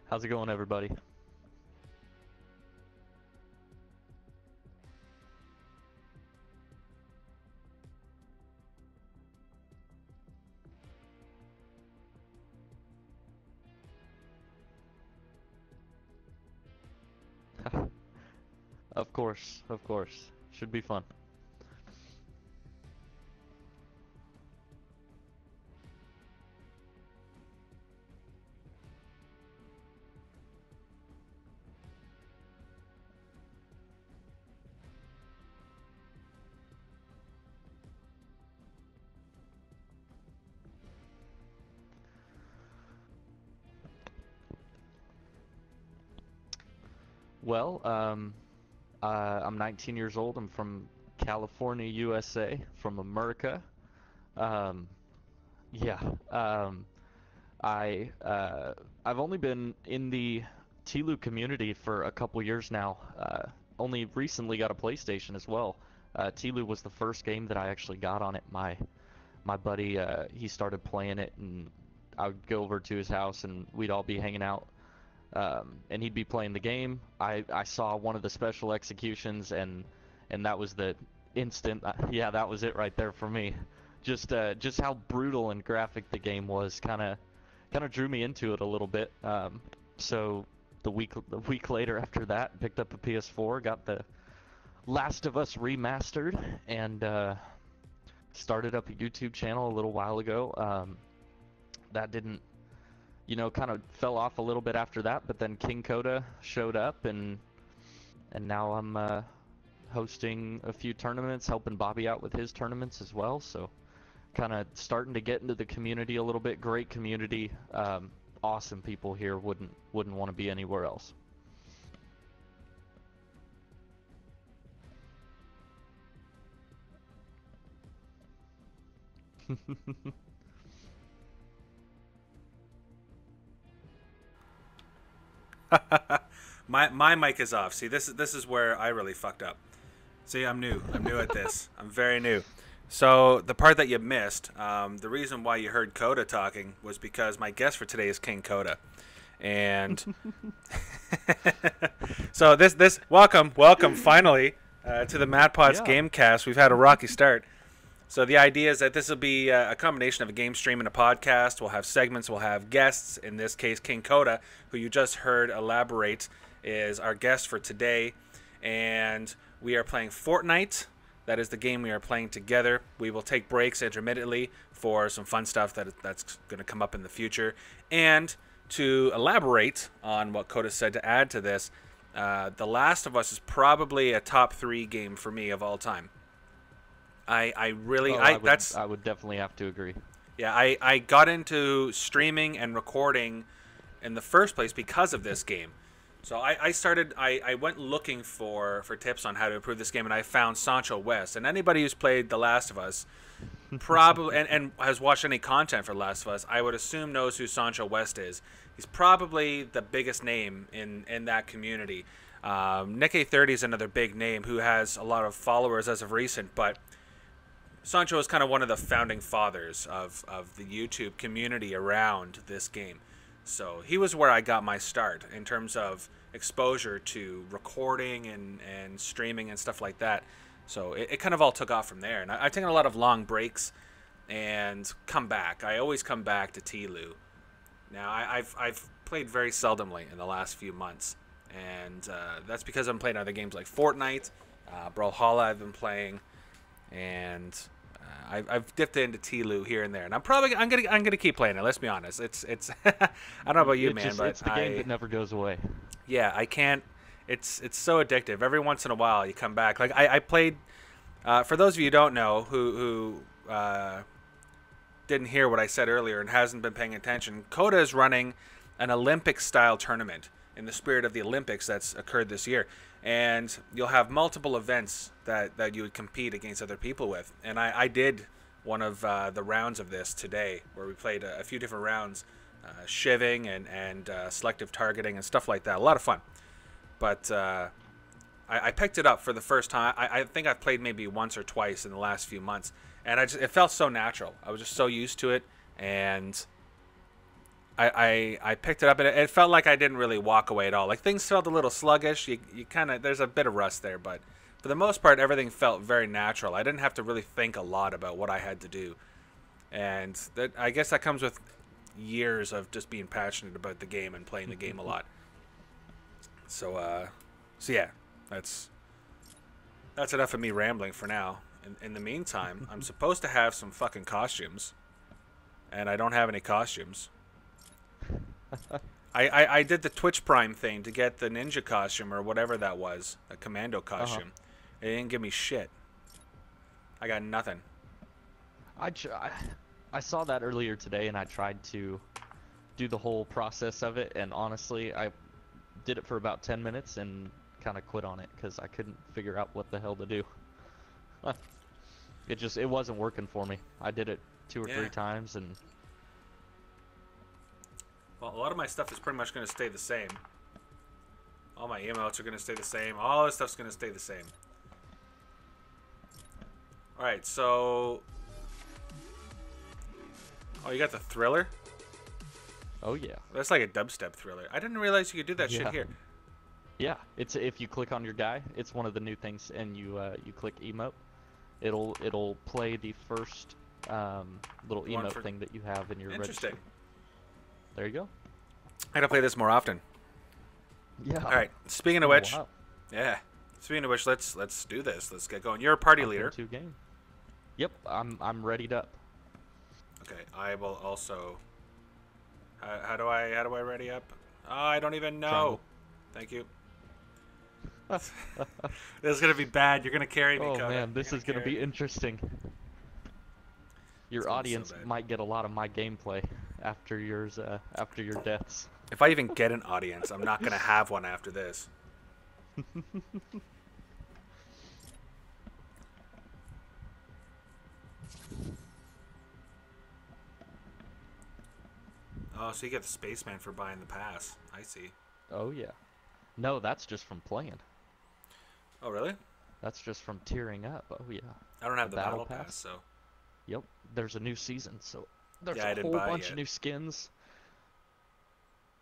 How's it going, everybody? Of course, of course. Should be fun. Well, I'm 19 years old. I'm from California, USA, from America. Um, yeah. I I've only been in the Tlu community for a couple years now. Only recently got a PlayStation as well. Tlu was the first game that I actually got on it. My buddy, he started playing it, and I would go over to his house, and we'd all be hanging out, and he'd be playing the game. I saw one of the special executions, and that was the instant. Yeah, that was it right there for me. Just how brutal and graphic the game was, kind of drew me into it a little bit. So the week later after that, picked up a PS4, got the Last of Us remastered, and started up a YouTube channel a little while ago. That didn't, kind of fell off a little bit after that, but then KingKota showed up, and now I'm hosting a few tournaments, helping Bobby out with his tournaments as well. So kind of starting to get into the community a little bit. Great community, awesome people here. Wouldn't want to be anywhere else. My mic is off. See, this is where I really fucked up. See, I'm new. I'm new at this. I'm very new. So the part that you missed, the reason why you heard Coda talking was because my guest for today is King Coda, and so this welcome finally to the mattpotts Yeah. gamecast. We've had a rocky start. So the idea is that this will be a combination of a game stream and a podcast. We'll have segments. We'll have guests. In this case, King Coda, who you just heard elaborate, is our guest for today. And we are playing Fortnite. That is the game we are playing together. We will take breaks intermittently for some fun stuff that's going to come up in the future. And to elaborate on what Coda said to add to this, The Last of Us is probably a top 3 game for me of all time. I really Oh, that's I would definitely have to agree. yeah, I got into streaming and recording in the first place because of this game. So I went looking for tips on how to improve this game, and I found Sancho West. And anybody who's played The Last of Us probably and has watched any content for The Last of Us, I would assume knows who Sancho West is. He's probably the biggest name in that community. Nick A30 is another big name who has a lot of followers as of recent, but Sancho is kind of one of the founding fathers of the YouTube community around this game. So he was where I got my start in terms of exposure to recording and streaming and stuff like that. So it kind of all took off from there. And I've taken a lot of long breaks and come back. I always come back to Tlu. Now, I've played very seldomly in the last few months. And that's because I'm playing other games like Fortnite, Brawlhalla I've been playing, and I've dipped into Tlu here and there, and I'm gonna keep playing it. Let's be honest. It's I don't know about you, man, but It's the game that never goes away. yeah, I can't. It's so addictive. Every once in a while, you come back. Like I played. For those of you who don't know, who didn't hear what I said earlier and hasn't been paying attention, Coda is running an Olympic-style tournament in the spirit of the Olympics that's occurred this year. And you'll have multiple events that you would compete against other people with. And I did one of the rounds of this today, where we played a few different rounds, shivving and selective targeting and stuff like that. A lot of fun. But I picked it up for the first time. I think I've played maybe once or twice in the last few months. And it felt so natural. I was just so used to it. And I picked it up, and it felt like I didn't really walk away at all. Like, things felt a little sluggish. You kind of, there's a bit of rust there, but for the most part, everything felt very natural. I didn't have to really think a lot about what I had to do. And that, I guess that comes with years of just being passionate about the game and playing the game a lot. So yeah, that's enough of me rambling for now. In the meantime, I'm supposed to have some fucking costumes, and I don't have any costumes. I did the Twitch Prime thing to get the ninja costume or whatever that was, a commando costume. It didn't give me shit. I got nothing. I saw that earlier today, and I tried to do the whole process of it, and honestly, I did it for about 10 minutes and kind of quit on it because I couldn't figure out what the hell to do. It wasn't working for me. I did it 2 or 3 times, and well, a lot of my stuff is pretty much going to stay the same. All my emotes are going to stay the same. All this stuff's going to stay the same. Alright, so... Oh, you got the thriller? oh yeah. That's like a dubstep thriller. I didn't realize you could do that shit here. Yeah, it's if you click on your guy, it's one of the new things, and you click emote, it'll play the first little emote thing that you have in your register. There you go. I gotta play this more often. Yeah. All right. Speaking of which, let's do this. Let's get going. You're a party leader. Game. Yep, I'm readied up. Okay, I will also. How do I ready up? Oh, I don't even know. Triangle. Thank you. This is gonna be bad. You're gonna carry me. Oh Kota. man, this is gonna be interesting. Your audience might get a lot of my gameplay after yours, after your deaths. If I even get an audience, I'm not gonna have one after this. Oh, so you get the spaceman for buying the pass. I see. Oh yeah. No, that's just from playing. Oh really? That's just from tearing up. Oh yeah. I don't have the battle pass, so. Yep. There's a new season, so there's Yeah, a whole bunch of new skins.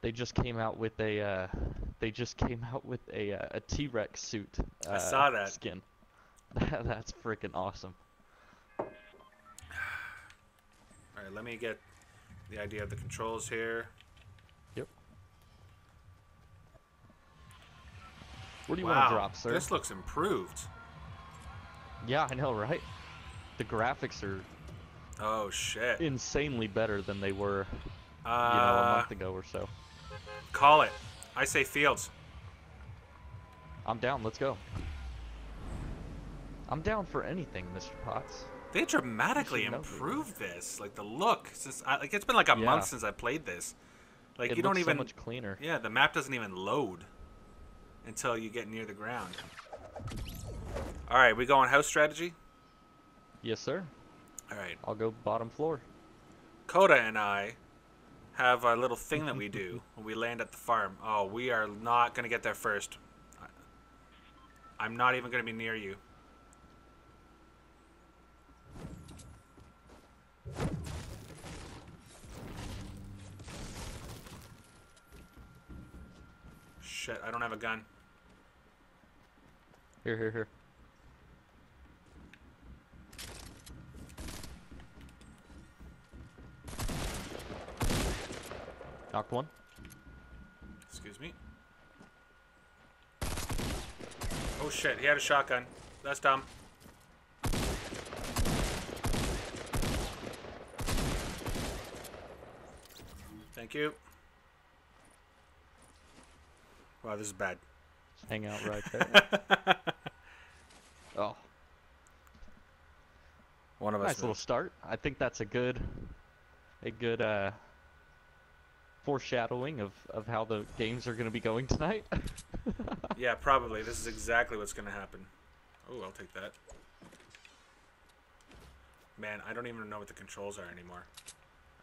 They just came out with a a T-Rex suit. I saw that skin. That's freaking awesome. All right, let me get the idea of the controls here. Yep. Where do you want to drop, sir? This looks improved. Yeah, I know, right? The graphics are oh shit, insanely better than they were, a month ago or so. Call it. I say Fields. I'm down. Let's go. I'm down for anything, Mr. Potts. They dramatically improved this, like the look. Since like it's been like a month since I played this. Like you don't even so much cleaner. Yeah, the map doesn't even load until you get near the ground. All right, we going house strategy? Yes, sir. All right. I'll go bottom floor. Kota and I have a little thing that we do when we land at the farm. Oh, we are not going to get there first. I'm not even going to be near you. Shit, I don't have a gun. Here. Knocked one. Excuse me. Oh shit, he had a shotgun. That's dumb. Thank you. Wow, this is bad. Just hang out right there. Oh. One of us. Nice little start. I think that's a good foreshadowing of how the games are going to be going tonight. Yeah, probably. This is exactly what's going to happen. Oh, I'll take that. Man, I don't even know what the controls are anymore.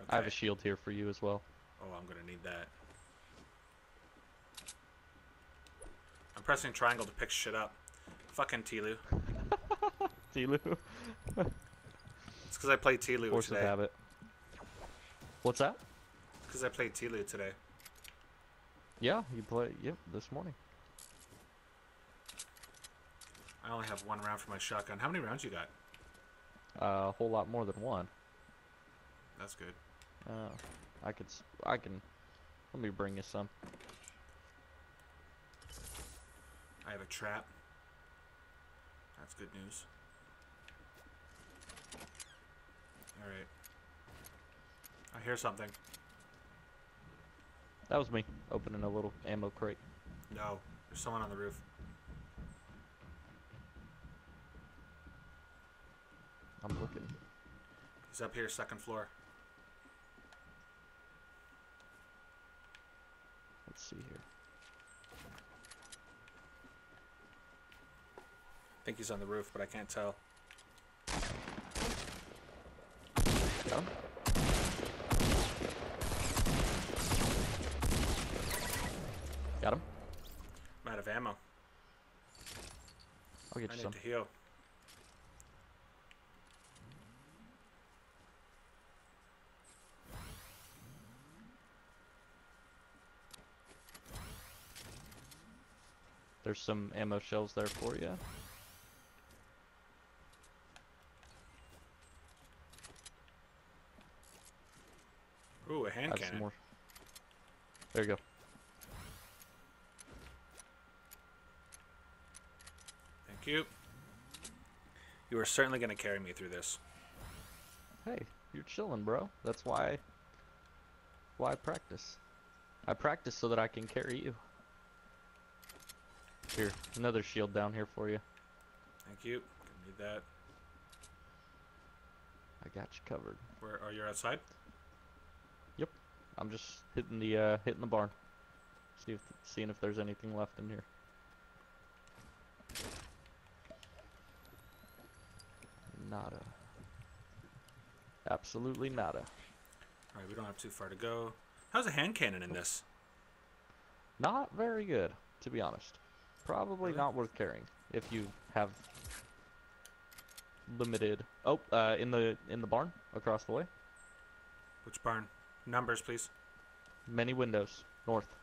Okay. I have a shield here for you as well. Oh, I'm going to need that. I'm pressing triangle to pick shit up. Fucking Tilu. Tilu. It's because I played Tilu Force today. of habit. What's that? because I played Tilu today. Yeah, you play. Yep, this morning. I only have 1 round for my shotgun. How many rounds you got? A whole lot more than 1. That's good. I can. Let me bring you some. I have a trap. That's good news. Alright. I hear something. That was me opening a little ammo crate. No. There's someone on the roof. I'm looking. He's up here, 2nd floor. Let's see here. I think he's on the roof, but I can't tell. Got him? Got him? I'm out of ammo. I'll get I you need some. to heal. There's some ammo shells there for you. Ooh, a hand Have some cannon. more. There you go. Thank you. You are certainly going to carry me through this. Hey, you're chilling, bro. That's why I practice. I practice so that I can carry you. Here, another shield down here for you. Thank you. Gonna need that. I got you covered. Where are you outside? Yep. I'm just hitting the barn. Seeing if there's anything left in here. Nada. Absolutely nada. Alright, we don't have too far to go. How's a hand cannon in this? Not very good, to be honest. Probably Really? not worth carrying if you have limited. Oh, in the barn across the way. Which barn? Numbers, please. Many windows north.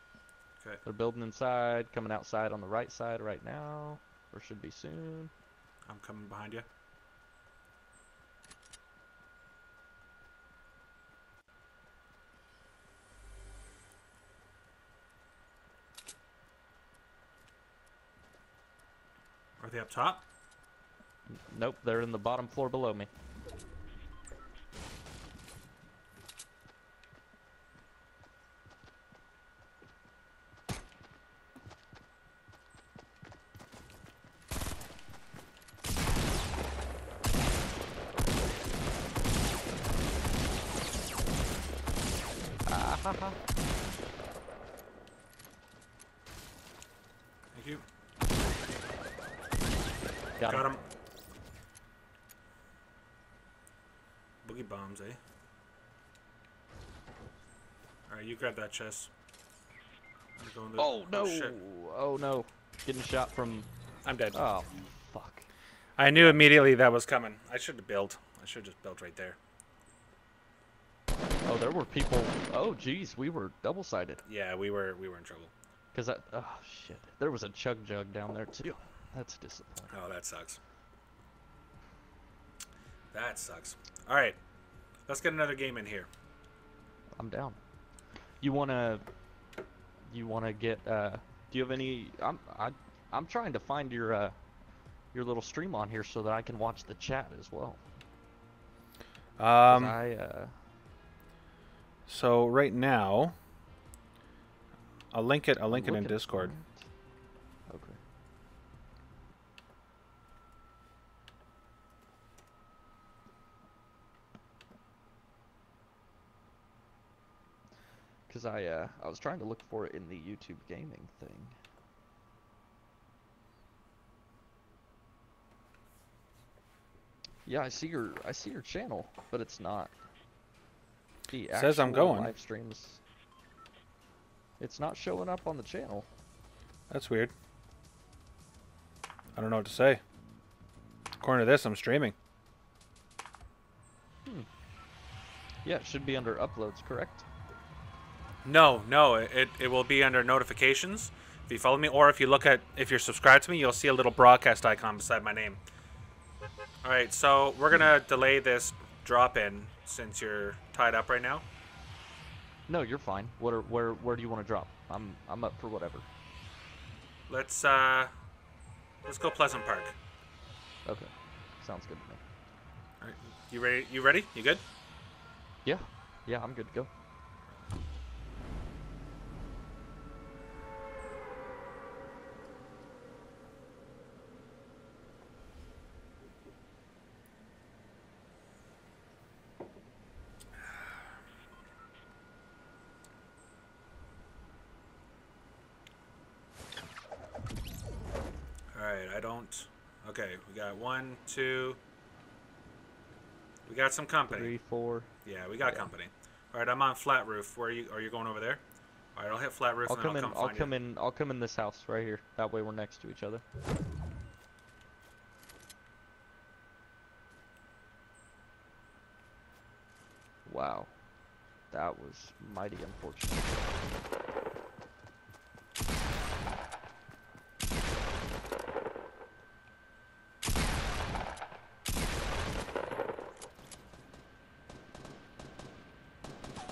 Okay. They're building inside, coming outside on the right side right now, or should be soon. I'm coming behind you. Are they up top? Nope, they're in the bottom floor below me. Ah ha ha. Thank you. Got him. him. Boogie bombs, eh? Alright, you grab that chest. I'm going to... Oh no! shit. Oh no! Getting shot from. I'm dead. Oh fuck! I knew immediately that was coming. I should have built. I should have just built right there. Oh, there were people. Oh geez, we were double-sided. Yeah, we were in trouble. Cause that. Oh shit! There was a chug jug down there too. That's disappointing. Oh, that sucks. That sucks. All right, let's get another game in here. I'm down. You wanna get? Do you have any? I'm trying to find your little stream on here so that I can watch the chat as well. 'Cause So right now, I'll link it. I'll link it in looking for Discord. it. Okay. Because I was trying to look for it in the YouTube gaming thing. Yeah, I see your channel, but it's not the Says I'm actual going. live streams. It's not showing up on the channel. That's weird. I don't know what to say. According to this, I'm streaming. Yeah, it should be under uploads, correct? No, no, it will be under notifications if you follow me, or if you're subscribed to me, you'll see a little broadcast icon beside my name. All right, so we're gonna delay this drop in since you're tied up right now. No, you're fine. Where do you want to drop? I'm up for whatever. Let's go Pleasant Park. Okay, sounds good to me. All right, you ready? You ready? You good? Yeah, yeah, I'm good to go. Alright, I don't... Okay, we got 1, 2... We got some company. 3, 4. Yeah, we got company. Alright, I'm on flat roof. Where are you going over there? Alright, I'll hit flat roof and then I'll come find you. I'll come in this house right here. That way we're next to each other. Wow. That was mighty unfortunate.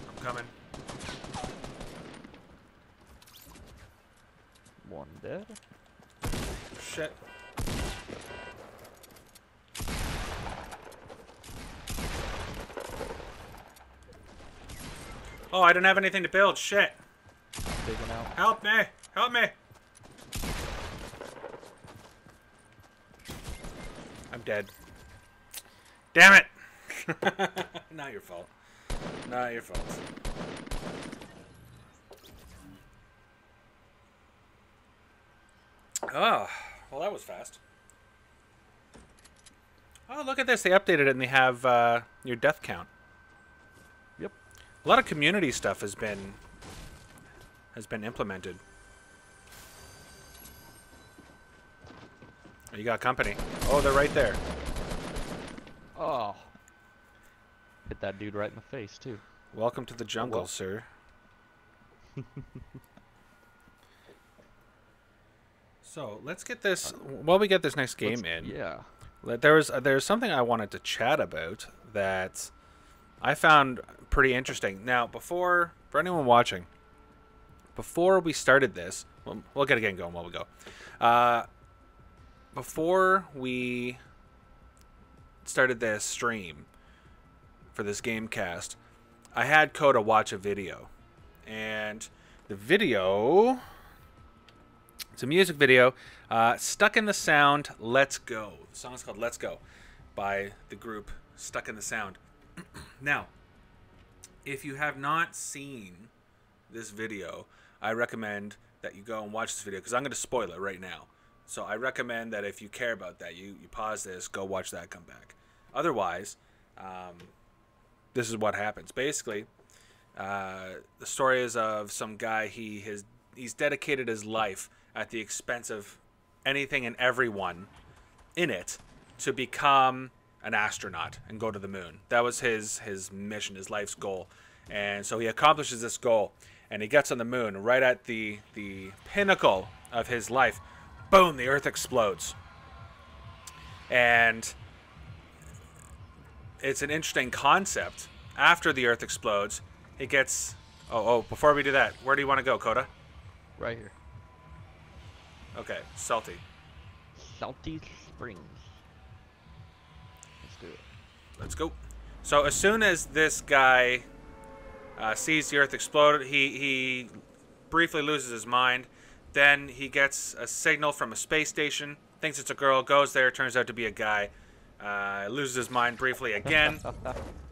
I'm coming. One dead. Shit. Oh, I didn't have anything to build. Shit. I'm digging out. Help me! Help me! I'm dead. Damn it! Not your fault. Not your fault. Oh, well that was fast. Oh, look at this. They updated it and they have your death count. Yep. A lot of community stuff has been implemented. Oh, you got company. Oh, they're right there. Oh. Hit that dude right in the face, too. Welcome to the jungle, well. sir. So, let's get this... While we get this next game in... Yeah. There's something I wanted to chat about that I found pretty interesting. Now, for anyone watching, before we started this... We'll get a game going while we go. Before we started this stream for this Gamecast, I had Kota watch a video. And the video... It's a music video. Stuck in the Sound, Let's Go. The song is called Let's Go by the group Stuck in the Sound. Now, if you have not seen this video, I recommend that you go and watch this video because I'm going to spoil it right now. So I recommend that if you care about that, you pause this, go watch that, come back. Otherwise, this is what happens. Basically, the story is of some guy, he's dedicated his life at the expense of anything and everyone in it to become an astronaut and go to the moon. That was his mission, his life's goal. And so he accomplishes this goal and he gets on the moon right at the pinnacle of his life. Boom, the Earth explodes. And it's an interesting concept. After the Earth explodes, it gets... Oh, before we do that, where do you want to go, Kota? Right here. Okay, Salty. Salty Springs. Let's do it. Let's go. So as soon as this guy sees the Earth explode, he briefly loses his mind. Then he gets a signal from a space station, thinks it's a girl, goes there, turns out to be a guy, loses his mind briefly again,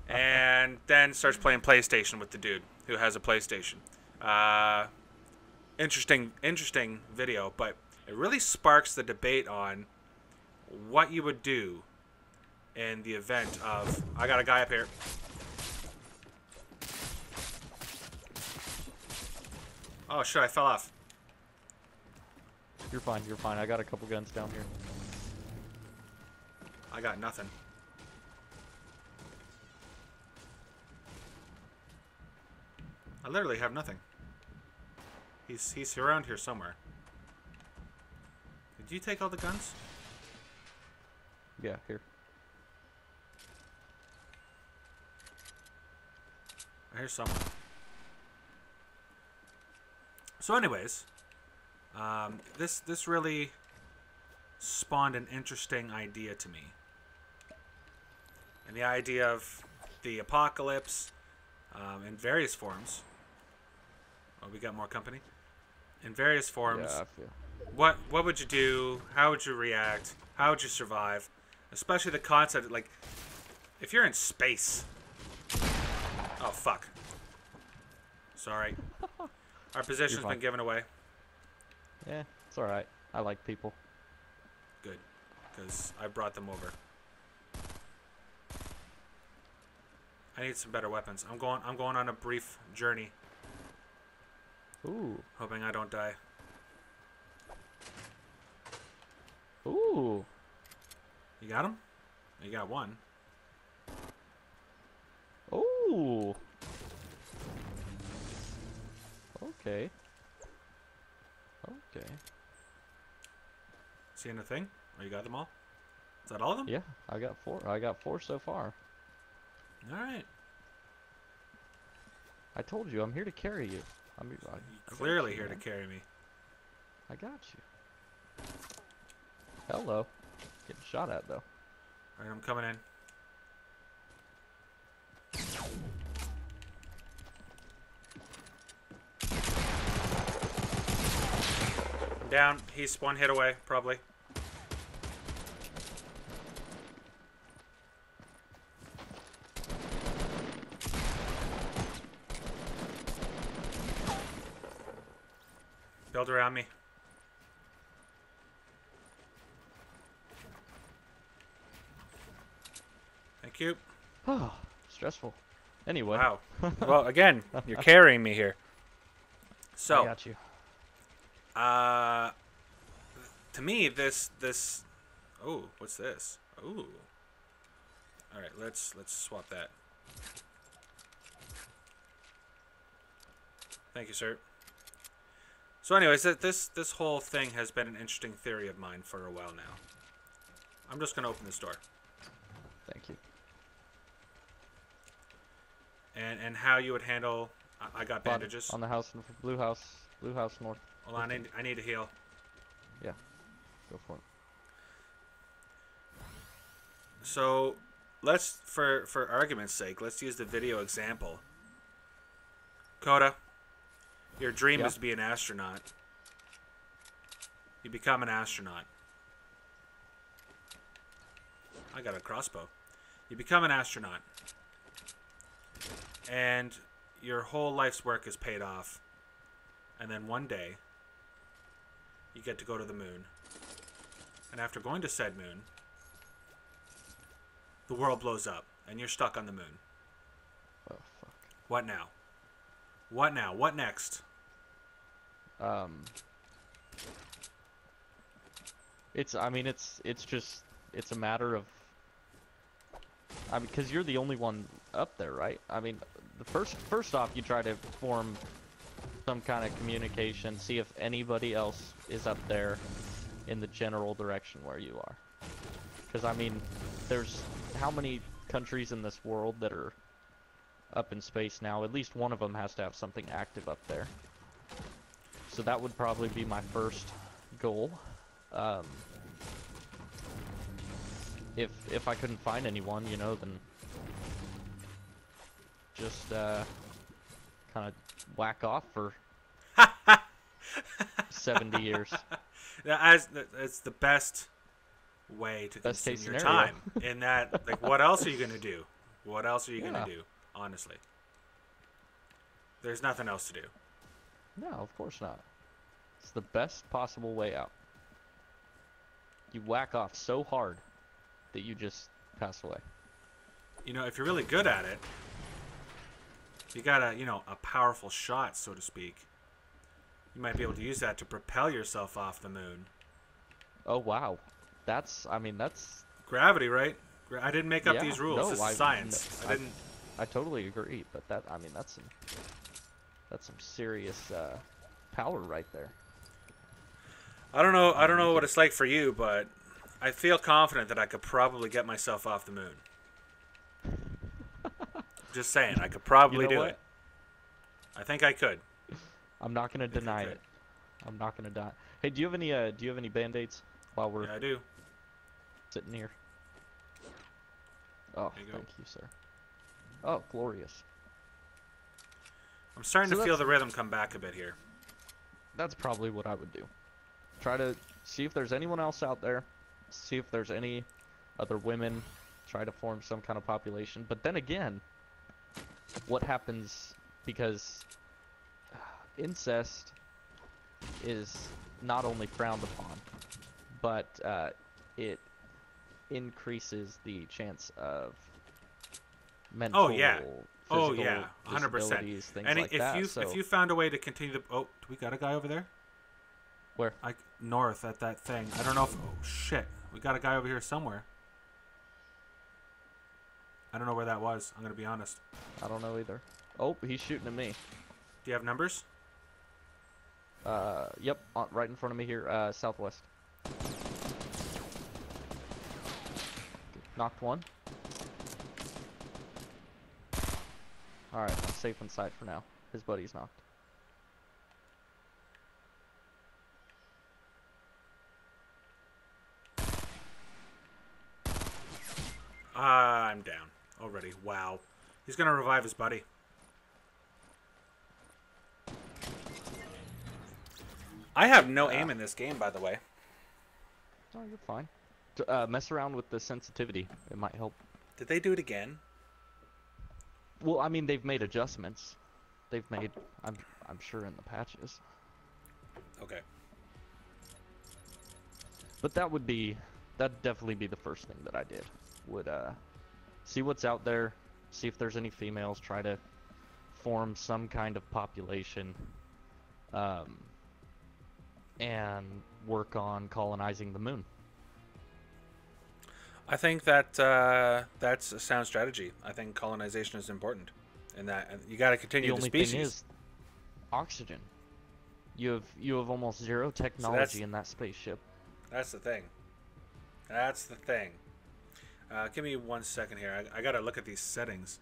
and then starts playing PlayStation with the dude who has a PlayStation. Interesting video, but it really sparks the debate on what you would do in the event of... I got a guy up here. Oh shit, I fell off. You're fine, you're fine. I got a couple guns down here. I got nothing. I literally have nothing. He's around here somewhere. Did you take all the guns? Yeah, here. I hear someone. So anyways, this really spawned an interesting idea to me. And the idea of the apocalypse in various forms. Oh, we got more company. In various forms. Yeah, I feel. What would you do? How would you react? How would you survive? Especially the concept, like, if you're in space. Oh, fuck. Sorry. Our position's been given away. Yeah, it's alright. I like people. Good. Because I brought them over. I need some better weapons. I'm going on a brief journey. Ooh. Hoping I don't die. Ooh. You got him? You got one. Ooh. Okay. Okay. See anything? Oh, you got them all? Is that all of them? Yeah, I got 4. I got 4 so far. Alright. I told you, I'm here to carry you. You're clearly here to carry me. I got you. Hello. Getting shot at, though. Alright, I'm coming in. I'm down. He's 1 hit away, probably. Build around me. Thank you. Oh, stressful. Anyway. Wow. Well, again, you're carrying me here. So, I got you. To me, this. Oh, what's this? Ooh. All right, let's swap that. Thank you, sir. So, anyways, this whole thing has been an interesting theory of mine for a while now. I'm just gonna open this door. Thank you. And how you would handle. I got bandages. On the house, blue house north. Hold on, I need to heal. Yeah, go for it. So, let's, for argument's sake, let's use the video example. Kota, your dream is to be an astronaut. You become an astronaut. I got a crossbow. You become an astronaut. And your whole life's work is paid off. And then one day, you get to go to the moon. And after going to said moon, the world blows up, and you're stuck on the moon. Oh, fuck. What now? What now? What next? It's a matter of, I mean, because you're the only one up there, right? I mean, the first off, you try to form some kind of communication, see if anybody else is up there in the general direction where you are. Because, I mean, there's how many countries in this world that are up in space now? At least one of them has to have something active up there. So that would probably be my first goal. If I couldn't find anyone, you know, then just kind of whack off for 70 years. It's the best way to Best consume case your scenario. time. In that, like, what else are you gonna do? What else are you gonna do? Honestly, there's nothing else to do. No, of course not. It's the best possible way out. You whack off so hard that you just pass away. You know, if you're really good at it, you got a powerful shot, so to speak. You might be able to use that to propel yourself off the moon. Oh, wow. That's Gravity, right? I didn't make up these rules. No, this is science. No, I totally agree, but that's some serious power right there. I don't know. I don't know what it's like for you, but I feel confident that I could probably get myself off the moon. Just saying, I could probably do it. I think I could. I'm not gonna deny it. I'm not gonna die. Hey, do you have any band-aids while we're Yeah, I do. sitting here? Oh, There you go. thank you, sir. Oh, glorious. I'm starting So to feel that's- the rhythm come back a bit here. That's probably what I would do. Try to see if there's anyone else out there. See if there's any other women. Try to form some kind of population. But then again, what happens because incest is not only frowned upon, but it increases the chance of mental, Oh yeah, physical 100%. disabilities, things And like that. So if you found a way to continue the do we got a guy over there? where? North at that thing. I don't know if shit. We got a guy over here somewhere. I don't know where that was. I'm gonna be honest. I don't know either. Oh, he's shooting at me. Do you have numbers? Yep, right in front of me here, southwest. Knocked one. Alright, I'm safe inside for now. His buddy's knocked. I'm down already. Wow. He's gonna revive his buddy. I have no aim in this game, by the way. Oh, you're fine. Mess around with the sensitivity. It might help. Did they do it again? Well, I mean, they've made adjustments. They've made, I'm sure, in the patches. Okay. But that'd definitely be the first thing that I did. Would see what's out there, see if there's any females, try to form some kind of population, and work on colonizing the moon. I think that that's a sound strategy. I think colonization is important, and that you got to continue the species. Thing is, oxygen. You have almost zero technology in that spaceship. That's the thing. That's the thing. Give me 1 second here. I gotta look at these settings.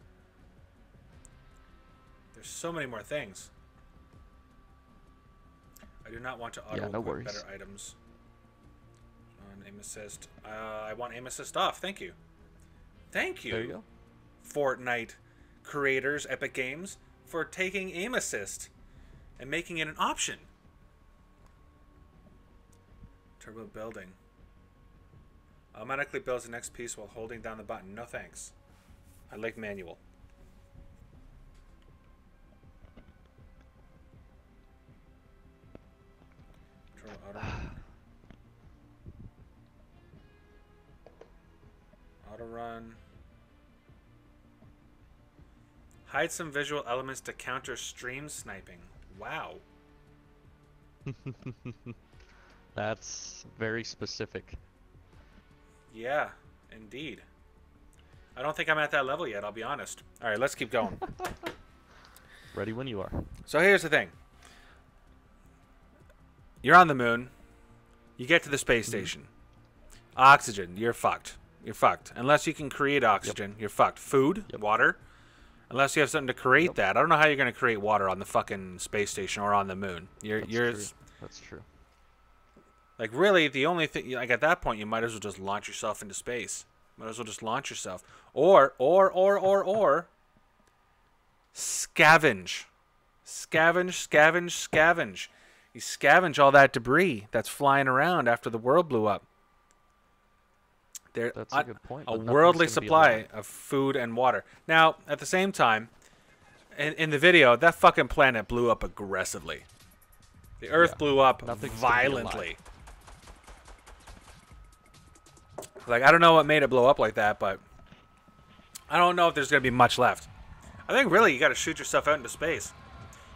There's so many more things. I do not want to auto-equip better items. On aim assist. I want aim assist off. Thank you. Thank you. There you go. Fortnite creators, Epic Games, for taking aim assist and making it an option. Turbo building. Automatically builds the next piece while holding down the button. No thanks. I like manual. Auto run. Hide some visual elements to counter stream sniping. Wow. That's very specific. Yeah, indeed. I don't think I'm at that level yet, I'll be honest. All right, let's keep going. Ready when you are. So here's the thing. You're on the moon. You get to the space station. Oxygen, you're fucked. You're fucked. Unless you can create oxygen, you're fucked. Food, water. Unless you have something to create that. I don't know how you're going to create water on the fucking space station or on the moon. That's true. Like, really, the only thing... Like, at that point, you might as well just launch yourself into space. Might as well just launch yourself. Or... Scavenge. Scavenge. You scavenge all that debris that's flying around after the world blew up. That's a good point. A worldly supply of food and water. Now, at the same time, in the video, that fucking planet blew up aggressively. The Earth blew up violently. Like, I don't know what made it blow up like that, but I don't know if there's going to be much left. I think, really, you got to shoot yourself out into space.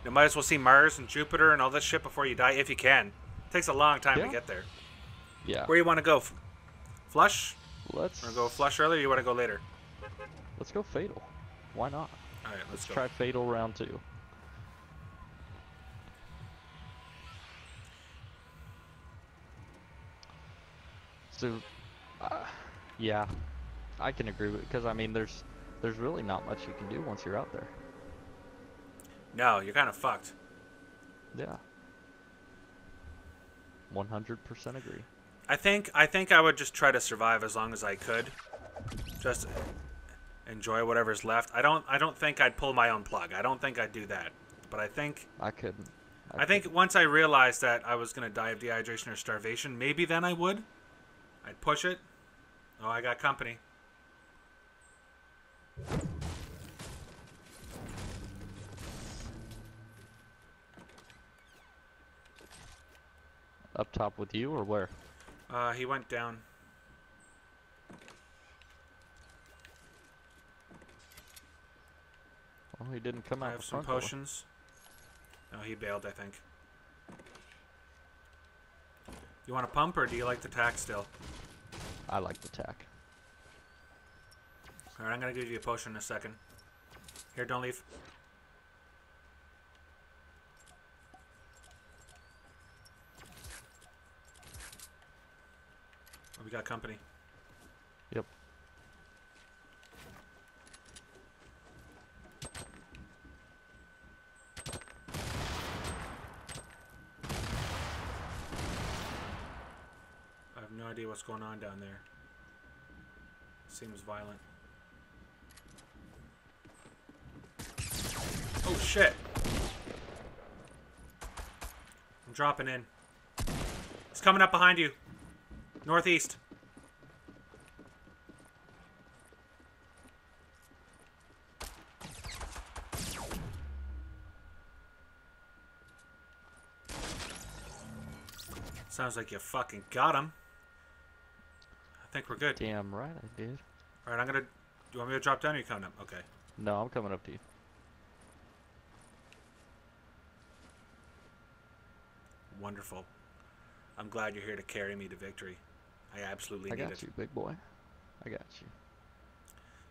You might as well see Mars and Jupiter and all this shit before you die, if you can. It takes a long time to get there. Yeah. Where you want to go? Flush? Let's... Want to go flush early, or you want to go later? Let's go fatal. Why not? All right, let's go. Try fatal round 2. So, uh, yeah, I can agree with because I mean, there's really not much you can do once you're out there. No, you're kind of fucked. Yeah, 100% agree. I think I would just try to survive as long as I could. Just enjoy whatever's left. I don't think I'd pull my own plug. I don't think I'd do that. But I think I couldn't. I think once I realized that I was gonna die of dehydration or starvation, maybe then I would. I'd push it. Oh, I got company. Up top with you or where? He went down. Well, he didn't come out I have the some front door. potions. No, he bailed, I think. You want a pump or do you like the tack still? I like the tack. Alright, I'm gonna give you a potion in a second. Here, don't leave. Oh, we got company. Yep. I have no idea what's going on down there. Seems violent. Oh shit! I'm dropping in. It's coming up behind you. Northeast. Sounds like you fucking got him. I think we're good. Damn right I did. Alright, I'm gonna... Do you want me to drop down or you coming up? Okay. No, I'm coming up to you. Wonderful. I'm glad you're here to carry me to victory. I absolutely I need got it. you, big boy. I got you.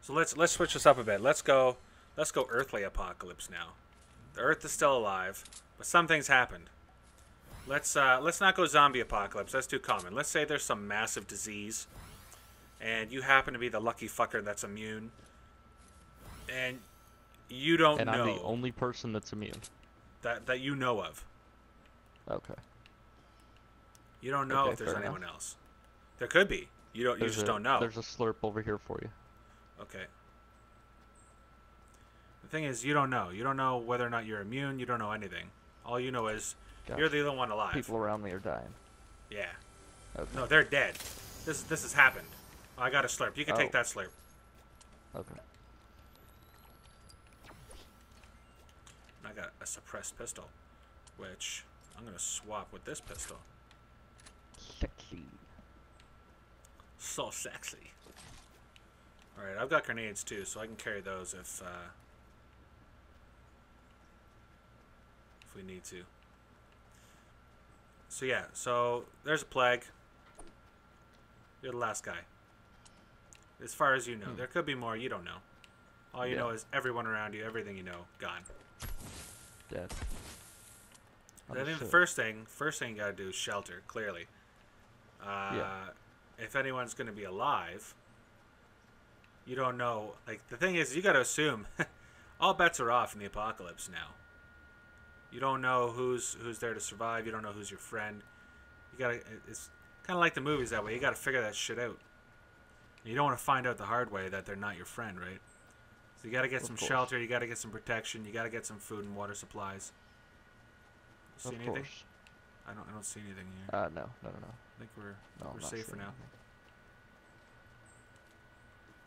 So let's switch this up a bit. Let's go earthly apocalypse now. The Earth is still alive, but some things happened. Let's not go zombie apocalypse. That's too common. Let's say there's some massive disease, and you happen to be the lucky fucker that's immune, and you don't And know I'm the only person that's immune. that you know of. Okay. You don't know Okay, if there's fair anyone enough. else. There could be. You just don't know. There's a slurp over here for you. Okay. The thing is, you don't know. You don't know whether or not you're immune. You don't know anything. All you know is Gotcha. you're the only one alive. People around me are dying. Yeah. Okay. No, they're dead. This has happened. Oh, I got a slurp. You can take that slurp. Okay. I got a suppressed pistol, which I'm gonna swap with this pistol. Sexy. So sexy. All right, I've got grenades too, so I can carry those if we need to. So yeah, so there's a plague. You're the last guy. As far as you know, there could be more. You don't know. All you know is everyone around you, everything you know, gone. Dead. I think the first thing you gotta do is shelter. Clearly, if anyone's gonna be alive, you don't know. Like the thing is, you gotta assume all bets are off in the apocalypse now. You don't know who's there to survive. You don't know who's your friend. You gotta. It's kind of like the movies that way. You gotta figure that shit out. You don't want to find out the hard way that they're not your friend, right? So you gotta get some shelter. You gotta get some protection. You gotta get some food and water supplies. See anything? Course. I don't see anything here. No. I think we're I'm not safe for seeing now.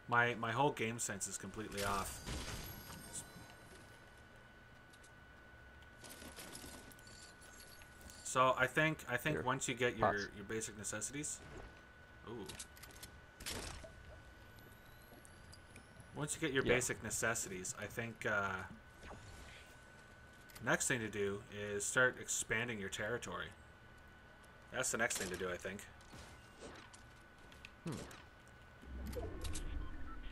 anything. My whole game sense is completely off. So I think Here. once you get Pots. your basic necessities, ooh. Once you get your basic necessities, I think next thing to do is start expanding your territory. That's the next thing to do, I think.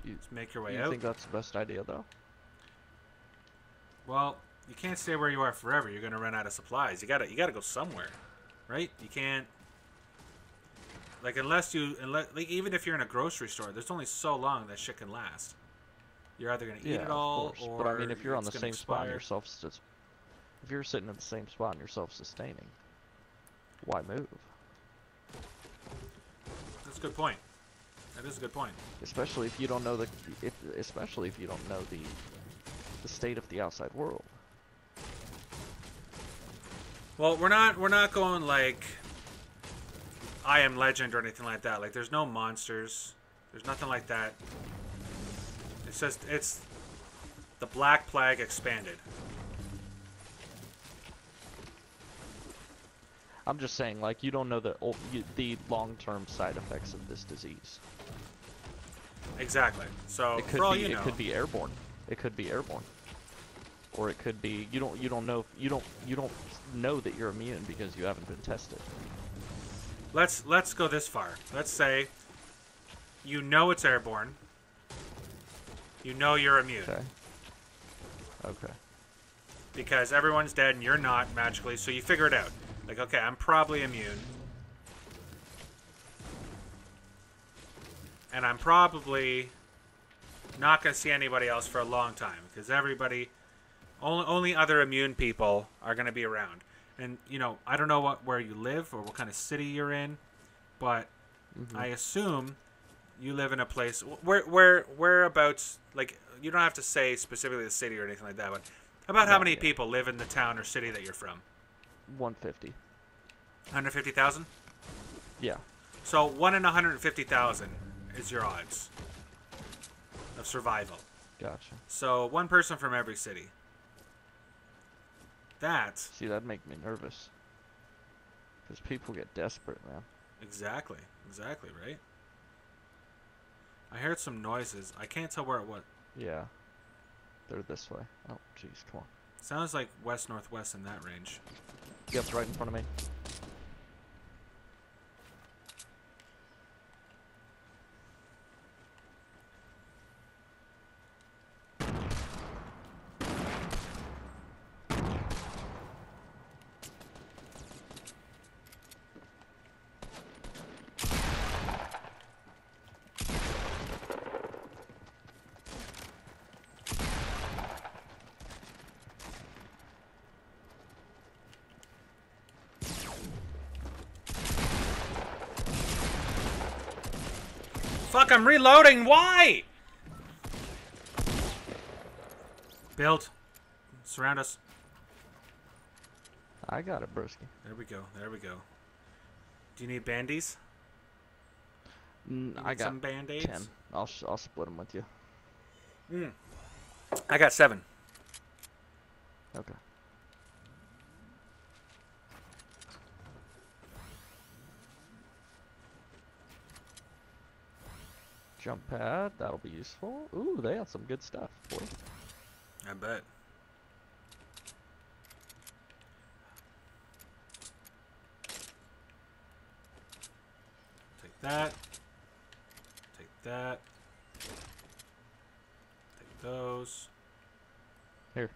Just make your way out. You think that's the best idea, though? Well, you can't stay where you are forever. You're gonna run out of supplies. You gotta go somewhere, right? You can't. Like unless like even if you're in a grocery store, there's only so long that shit can last. You're either gonna eat Yeah, it of all course. But I or mean, if you're on it's the gonna same spot and expire. if you're sitting in the same spot and you're self-sustaining, why move? That's a good point. That is a good point. Especially if you don't know especially if you don't know the state of the outside world. Well, we're not going like I Am Legend or anything like that. Like there's no monsters. There's nothing like that. It's just it's the Black Plague expanded. I'm just saying, like, you don't know the long-term side effects of this disease. Exactly. So It could for all be you know, it could be airborne. It could be airborne. Or it could be you don't know know that you're immune because you haven't been tested. let's go this far. Let's say you know it's airborne. You know you're immune. Okay. Okay. Because everyone's dead and you're not magically, so you figure it out. Like, okay, I'm probably immune. And I'm probably not going to see anybody else for a long time. Because only other immune people are going to be around. And, you know, I don't know where you live or what kind of city you're in. But I assume you live in a place whereabouts, like, you don't have to say specifically the city or anything like that, but about how many people live in the town or city that you're from? 150. 150,000? Yeah. So 1 in 150,000 is your odds of survival. Gotcha. So one person from every city. See, that'd make me nervous. Because people get desperate, man. Exactly, right? I heard some noises. I can't tell where it was. Yeah. They're this way. Oh, jeez, come on. Sounds like west-northwest in that range. Yep, right in front of me. Fuck, I'm reloading! Why? Build. Surround us. I got it, broski. There we go. Do you need bandies? I got some band-aids? 10. I'll split them with you. I got 7. Okay. Jump pad, that'll be useful. Ooh, they got some good stuff, boy. I bet. Take that. Take that. Take those. Here.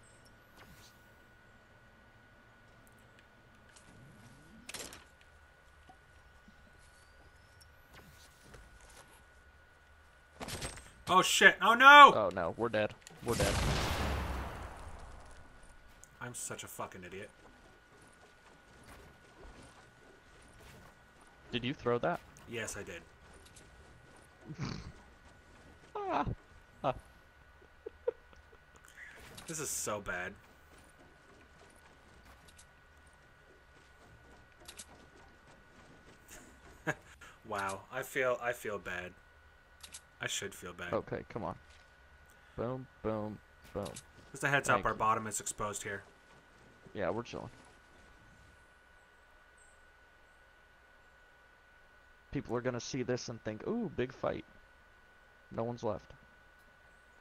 Oh shit! Oh no! Oh no, we're dead. We're dead. I'm such a fucking idiot. Did you throw that? Yes, I did. Ah. Ah. This is so bad. Wow, I feel bad. I should feel bad. Okay, come on. Boom, boom, boom. Just a heads up, our bottom is exposed here. Yeah, we're chilling. People are gonna see this and think, ooh, big fight. No one's left.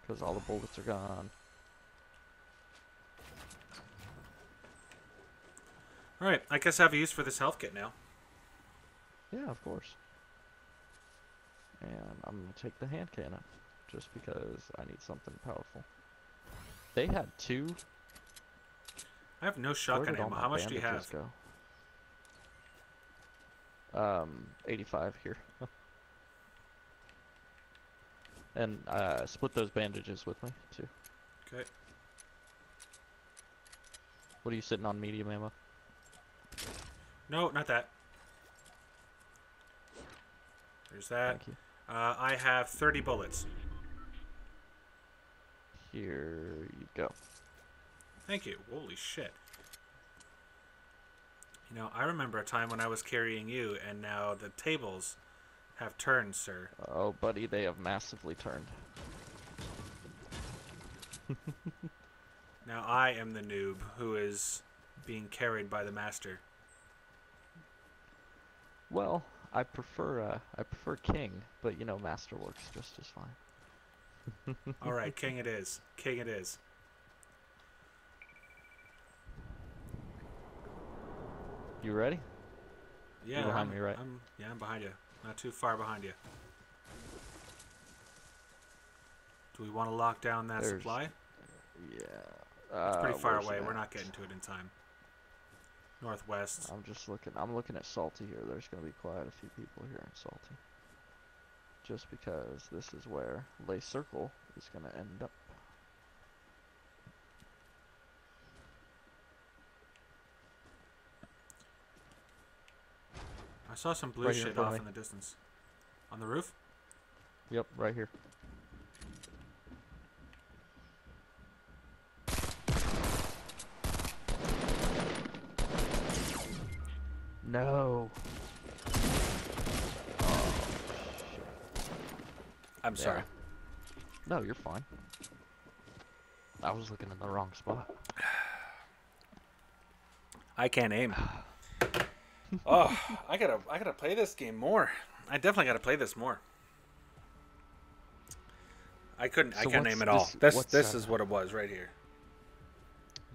Because all the bullets are gone. Alright, I guess I have a use for this health kit now. Yeah, of course. And I'm gonna take the hand cannon. Just because I need something powerful. They had 2. I have no Where shotgun did all ammo. my How much do you bandages have? 85 here. And split those bandages with me too. Okay. What are you sitting on, medium ammo? No, not that. There's that. Thank you. I have 30 bullets. Here you go. Thank you. Holy shit. You know, I remember a time when I was carrying you, and now the tables have turned, sir. Oh, buddy, they have massively turned. Now I am the noob who is being carried by the master. Well, I prefer King, but you know, Master works just as fine. All right, King it is. King it is. You ready? Yeah, You're behind me, right? I'm behind you. Not too far behind you. Do we want to lock down that supply? Yeah. It's pretty far where's away. it We're at? not getting to it in time. Northwest. I'm looking at Salty here. There's gonna be quite a few people here in Salty. Just because this is where Lay Circle is gonna end up. I saw some blue Right here in shit front of off me. in the distance. On the roof? Yep, right here. No. Oh, shit. I'm sorry. No, you're fine. I was looking in the wrong spot. I can't aim. Oh, I gotta play this game more. I definitely gotta play this more. I can't aim at all. This is what it was right here.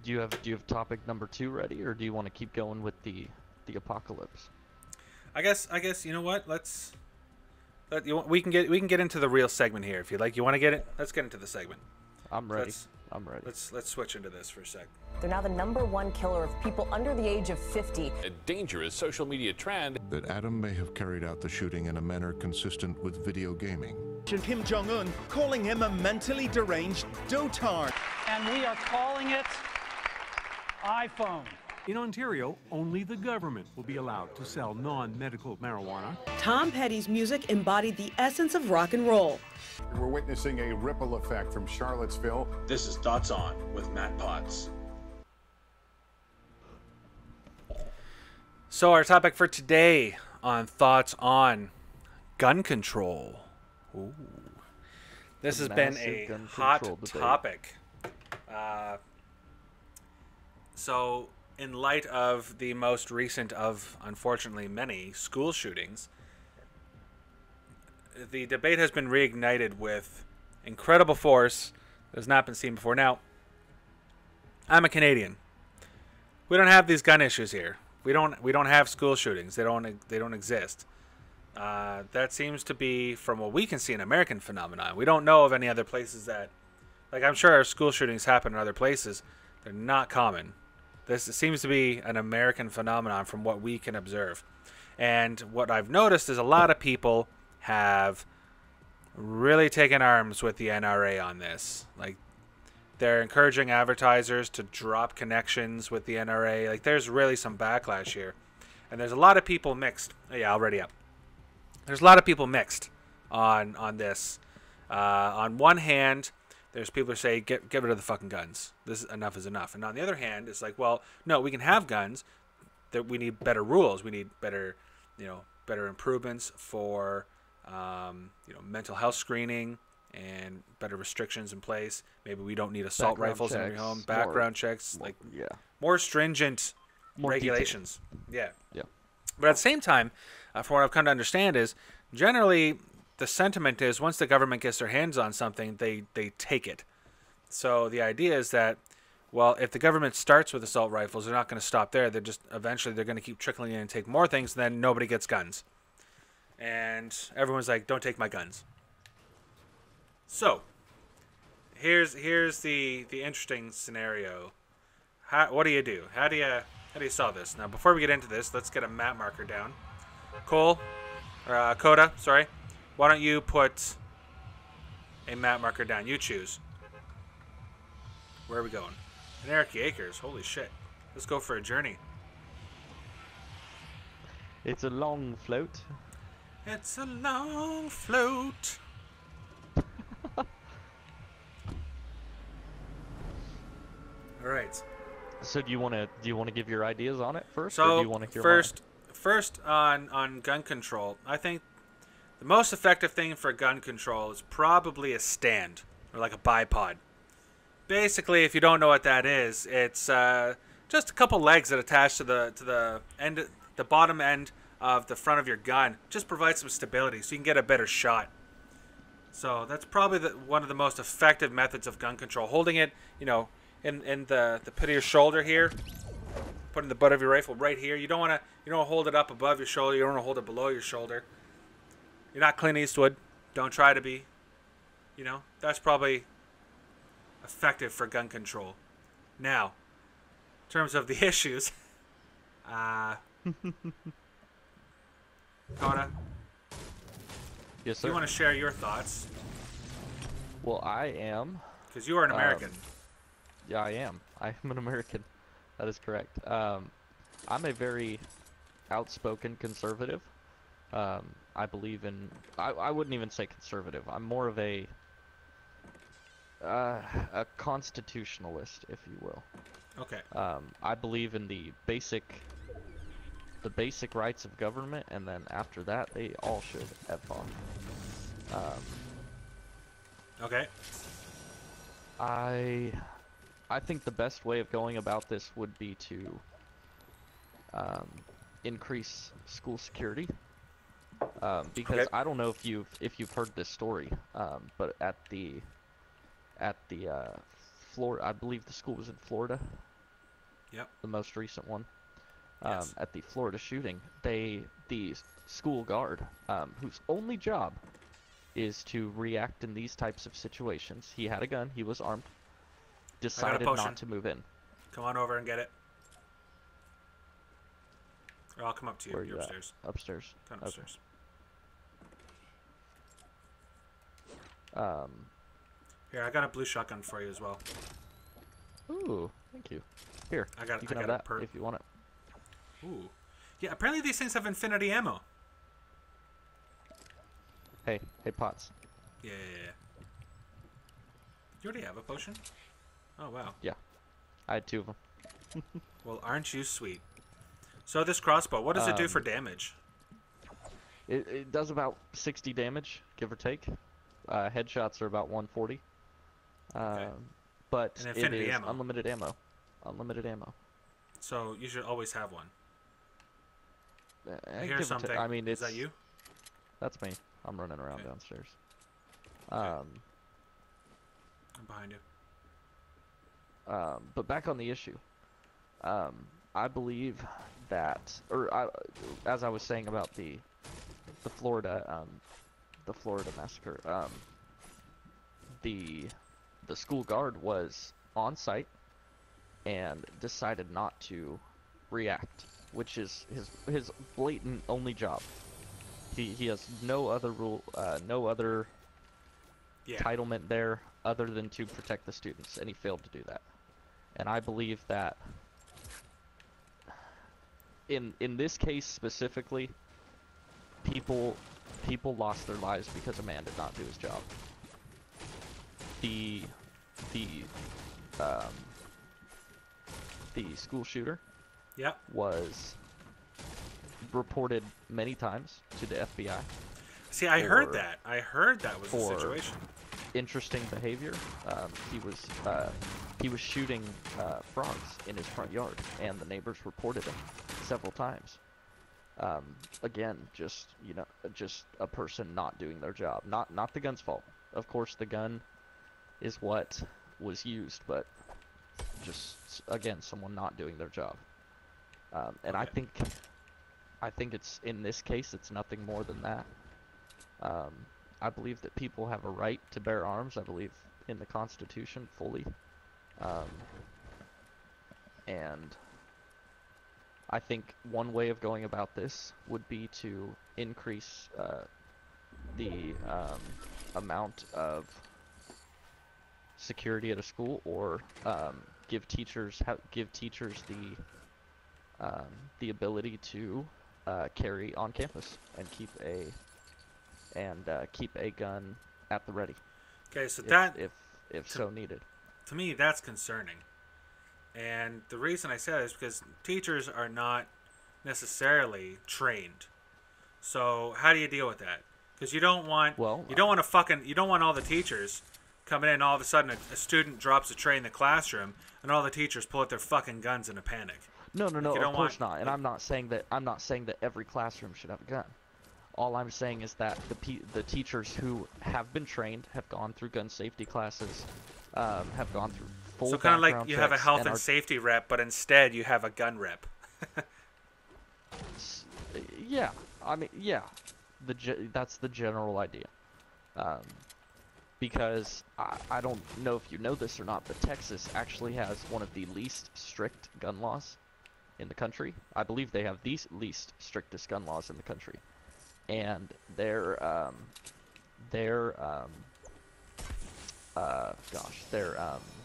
Do you have topic number 2 ready, or do you want to keep going with the apocalypse? I guess you know what? We can get into the real segment here if you like. You want to get it? Let's get into the segment. I'm ready. I'm ready. Let's switch into this for a sec. They're now the #1 killer of people under the age of 50. A dangerous social media trend that Adam may have carried out the shooting in a manner consistent with video gaming. Kim Jong-un calling him a mentally deranged dotard. And we are calling it iPhone. In Ontario, only the government will be allowed to sell non-medical marijuana. Tom Petty's music embodied the essence of rock and roll. We're witnessing a ripple effect from Charlottesville. This is Thoughts On with Matt Potts. So our topic for today on Thoughts On, gun control. Ooh. This has been a hot topic. So in light of the most recent of, unfortunately, many school shootings, the debate has been reignited with incredible force that has not been seen before. Now, I'm a Canadian. We don't have these gun issues here. We don't have school shootings. They don't exist. That seems to be, from what we can see, an American phenomenon. We don't know of any other places that, like, I'm sure school shootings happen in other places. They're not common. This seems to be an American phenomenon from what we can observe. And what I've noticed is a lot of people have really taken arms with the NRA on this. Like, they're encouraging advertisers to drop connections with the NRA. Like, there's really some backlash here. And there's a lot of people mixed. Oh, yeah, already up. There's a lot of people mixed on this. On one hand, there's people who say, get rid of the fucking guns. Enough is enough. And on the other hand, it's like, well, no, we can have guns. That we need better rules. We need better improvements for, mental health screening and better restrictions in place. Maybe we don't need assault rifles in every home. Background checks, more stringent regulations. Yeah. But at the same time, from what I've come to understand is, generally, the sentiment is once the government gets their hands on something, they take it. So the idea is that, well, if the government starts with assault rifles, they're not going to stop there. They're just eventually they're going to keep trickling in and take more things. And then nobody gets guns, and everyone's like, "Don't take my guns." So here's the interesting scenario. What do you do? How do you solve this? Now, before we get into this, let's get a map marker down. Cole, or Coda, sorry. Why don't you put a map marker down? You choose. Where are we going? Anarchy Acres. Holy shit. Let's go for a journey. It's a long float. It's a long float. All right. So do you want to give your ideas on it first, So or do you want to hear first on gun control, I think the most effective thing for gun control is probably a stand or like a bipod. Basically, if you don't know what that is, it's just a couple legs that attach to the end, the bottom end of the front of your gun. Just provide some stability so you can get a better shot. So that's probably one of the most effective methods of gun control. Holding it, you know, in the pit of your shoulder here, putting the butt of your rifle right here. You don't want to hold it up above your shoulder. You don't want to hold it below your shoulder. You're not Clint Eastwood. Don't try to be. You know, that's probably effective for gun control. Now, in terms of the issues, Kota, Yes, do sir. you want to share your thoughts? Well, I am. Because you are an American. Yeah, I am. I am an American. That is correct. I'm a very outspoken conservative. I believe in. I wouldn't even say conservative. I'm more of a constitutionalist, if you will. Okay. I believe in the basic rights of government, and then after that, they all should F off. Okay. I think the best way of going about this would be to increase school security, because I don't know if you've heard this story, but at the Florida, I believe the school was in Florida. Yep. The most recent one. Yes. At the Florida shooting, the school guard, whose only job is to react in these types of situations. He had a gun. He was armed. Decided not to move in. Come on over and get it. Or I'll come up to you. Where You're you upstairs. at? Upstairs. Come upstairs. Here, I got a blue shotgun for you as well. Ooh, thank you. Here, I got you can have a that perk. if you want it. Ooh. Yeah, apparently these things have infinity ammo. Hey, Potts. Yeah. You already have a potion? Oh, wow. Yeah, I had 2 of them. Well, aren't you sweet? So this crossbow, what does it do for damage? It does about 60 damage, give or take. Headshots are about 140. Okay. But And it infinity is ammo. unlimited ammo. Unlimited ammo. So you should always have one. I Give hear or something. I mean, is that you? That's me. I'm running around downstairs. I'm behind you. But back on the issue. I believe that, as I was saying about the Florida massacre, the school guard was on site and decided not to react, which is his blatant only job. He has no other entitlement there other than to protect the students, and he failed to do that. And I believe that in this case specifically, people lost their lives because a man did not do his job. The school shooter was reported many times to the FBI. See, I heard that. I heard that was the situation. Interesting behavior. He was shooting frogs in his front yard, and the neighbors reported him several times. Again, just a person not doing their job. Not the gun's fault. Of course, the gun is what was used, but just again, someone not doing their job. And okay. I think it's, in this case, it's nothing more than that. I believe that people have a right to bear arms. I believe in the Constitution fully. And I think one way of going about this would be to increase the amount of security at a school, or give teachers the ability to carry on campus and keep a gun at the ready. Okay, so if so needed. To me, that's concerning. And the reason I say that is because teachers are not necessarily trained. So how do you deal with that? Because you don't want all the teachers coming in. All of a sudden, a student drops a tray in the classroom, and all the teachers pull out their fucking guns in a panic. No, of course not. And I'm not saying that every classroom should have a gun. All I'm saying is that the teachers who have been trained, have gone through gun safety classes, have gone through full. So kind of like you have a health and are, safety rep, but instead you have a gun rep. Yeah, I mean, yeah, that's the general idea. Because I don't know if you know this or not, but Texas actually has one of the least strict gun laws in the country. I believe they have the least strictest gun laws in the country, and their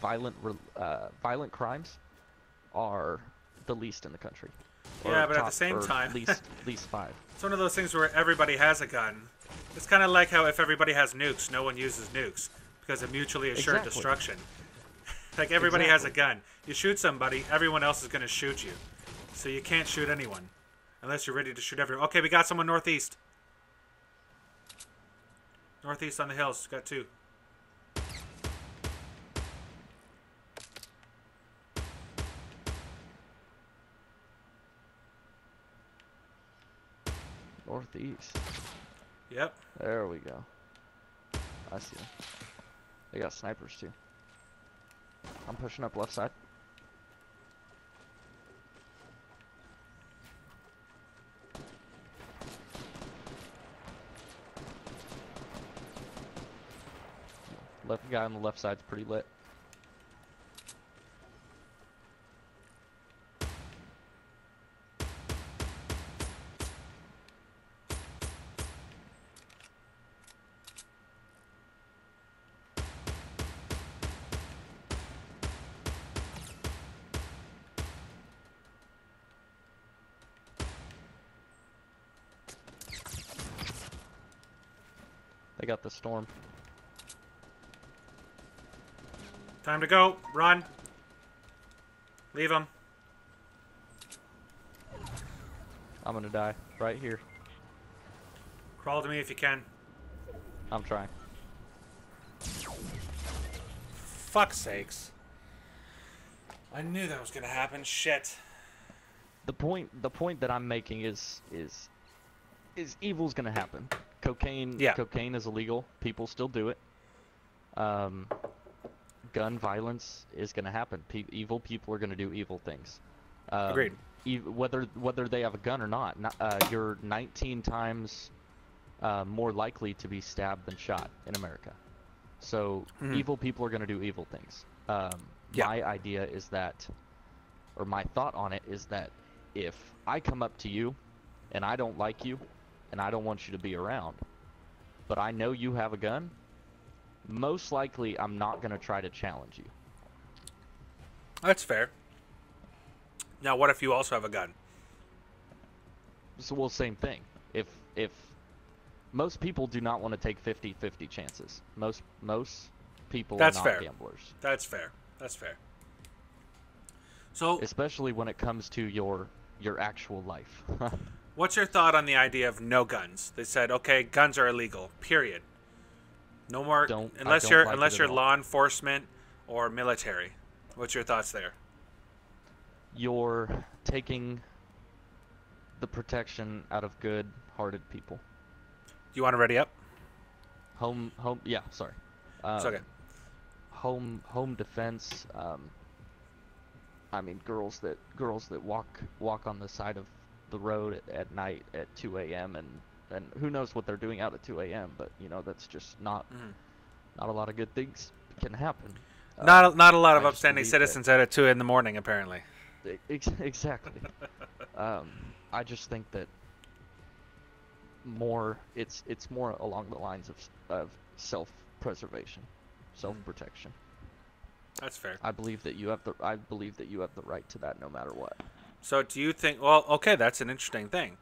violent crimes are the least in the country. Yeah, but at the same time, least 5. It's one of those things where everybody has a gun. It's kind of like how if everybody has nukes, no one uses nukes because of mutually assured destruction. Like everybody has a gun. You shoot somebody, everyone else is going to shoot you. So you can't shoot anyone unless you're ready to shoot everyone. Okay, we got someone northeast. Northeast on the hills. Got 2. Northeast. Yep. There we go. I see them. They got snipers too. I'm pushing up left side. Left guy on the left side's pretty lit. They got the storm. Time to go. Run. Leave them. I'm gonna die right here. Crawl to me if you can. I'm trying. Fuck's sakes. I knew that was gonna happen. Shit. The point that I'm making is evil's gonna happen. Cocaine is illegal. People still do it. Gun violence is gonna happen. Evil people are gonna do evil things. Agreed. Whether they have a gun or not, you're 19 times more likely to be stabbed than shot in America. So evil people are gonna do evil things. My idea is that, or my thought on it is that, if I come up to you and I don't like you and I don't want you to be around, but I know you have a gun, most likely I'm not going to try to challenge you. That's fair. Now, what if you also have a gun? So, well, same thing. If most people do not want to take 50-50 chances. Most people are not gamblers. That's fair. That's fair. So, especially when it comes to your actual life. What's your thought on the idea of no guns? They said, okay, guns are illegal. Period. No more, unless you're law enforcement or military. What's your thoughts there? You're taking the protection out of good-hearted people. You want to ready up? Yeah, sorry. It's okay. Home defense. I mean, girls that walk on the side of the road at night at 2 a.m. and who knows what they're doing out at 2 a.m. But that's just not a lot of good things can happen. Not a lot of upstanding citizens out at 2 in the morning, apparently. Exactly. I just think that it's more along the lines of self-preservation, self-protection. That's fair. I believe that you have the right to that no matter what. So do you think? Well, okay, that's an interesting thing.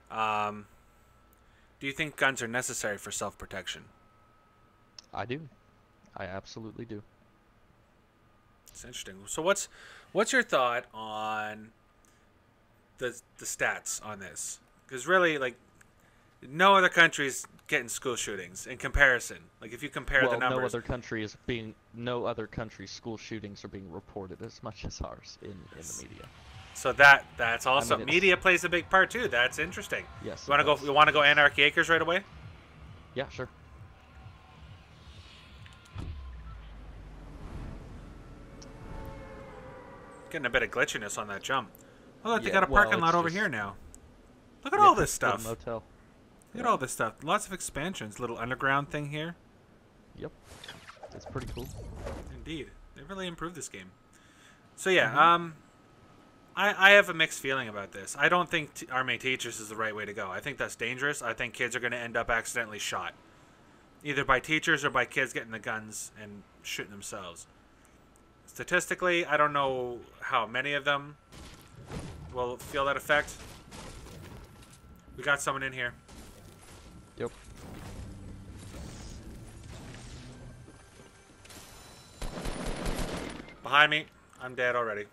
Do you think guns are necessary for self-protection? I do. I absolutely do. It's interesting. So what's your thought on the stats on this? Because really, like, no other country's getting school shootings in comparison. Like, if you compare the numbers, no other country's school shootings are being reported as much as ours in the media. So that's also, I mean, media plays a big part too. That's interesting. Yes. You want to go Anarchy Acres right away? Yeah, sure. Getting a bit of glitchiness on that jump. Oh, look, they Yeah, got a parking well, lot it's over just- here now. Look at all this it's a stuff. motel. Look at all this stuff. Lots of expansions. Little underground thing here. Yep. It's pretty cool. Indeed. They really improved this game. So yeah, I have a mixed feeling about this. I don't think arming teachers is the right way to go. I think that's dangerous. I think kids are going to end up accidentally shot. Either by teachers or by kids getting the guns and shooting themselves. Statistically, I don't know how many of them will feel that effect. We got someone in here. Yep. Behind me. I'm dead already.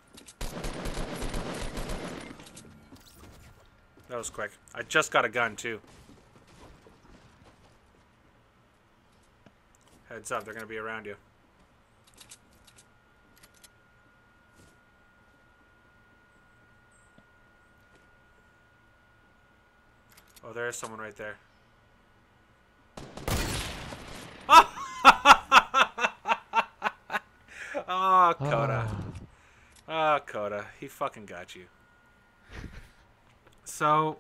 That was quick. I just got a gun, too. Heads up, they're going to be around you. Oh, there is someone right there. Oh, Kota. Oh, Kota. He fucking got you. So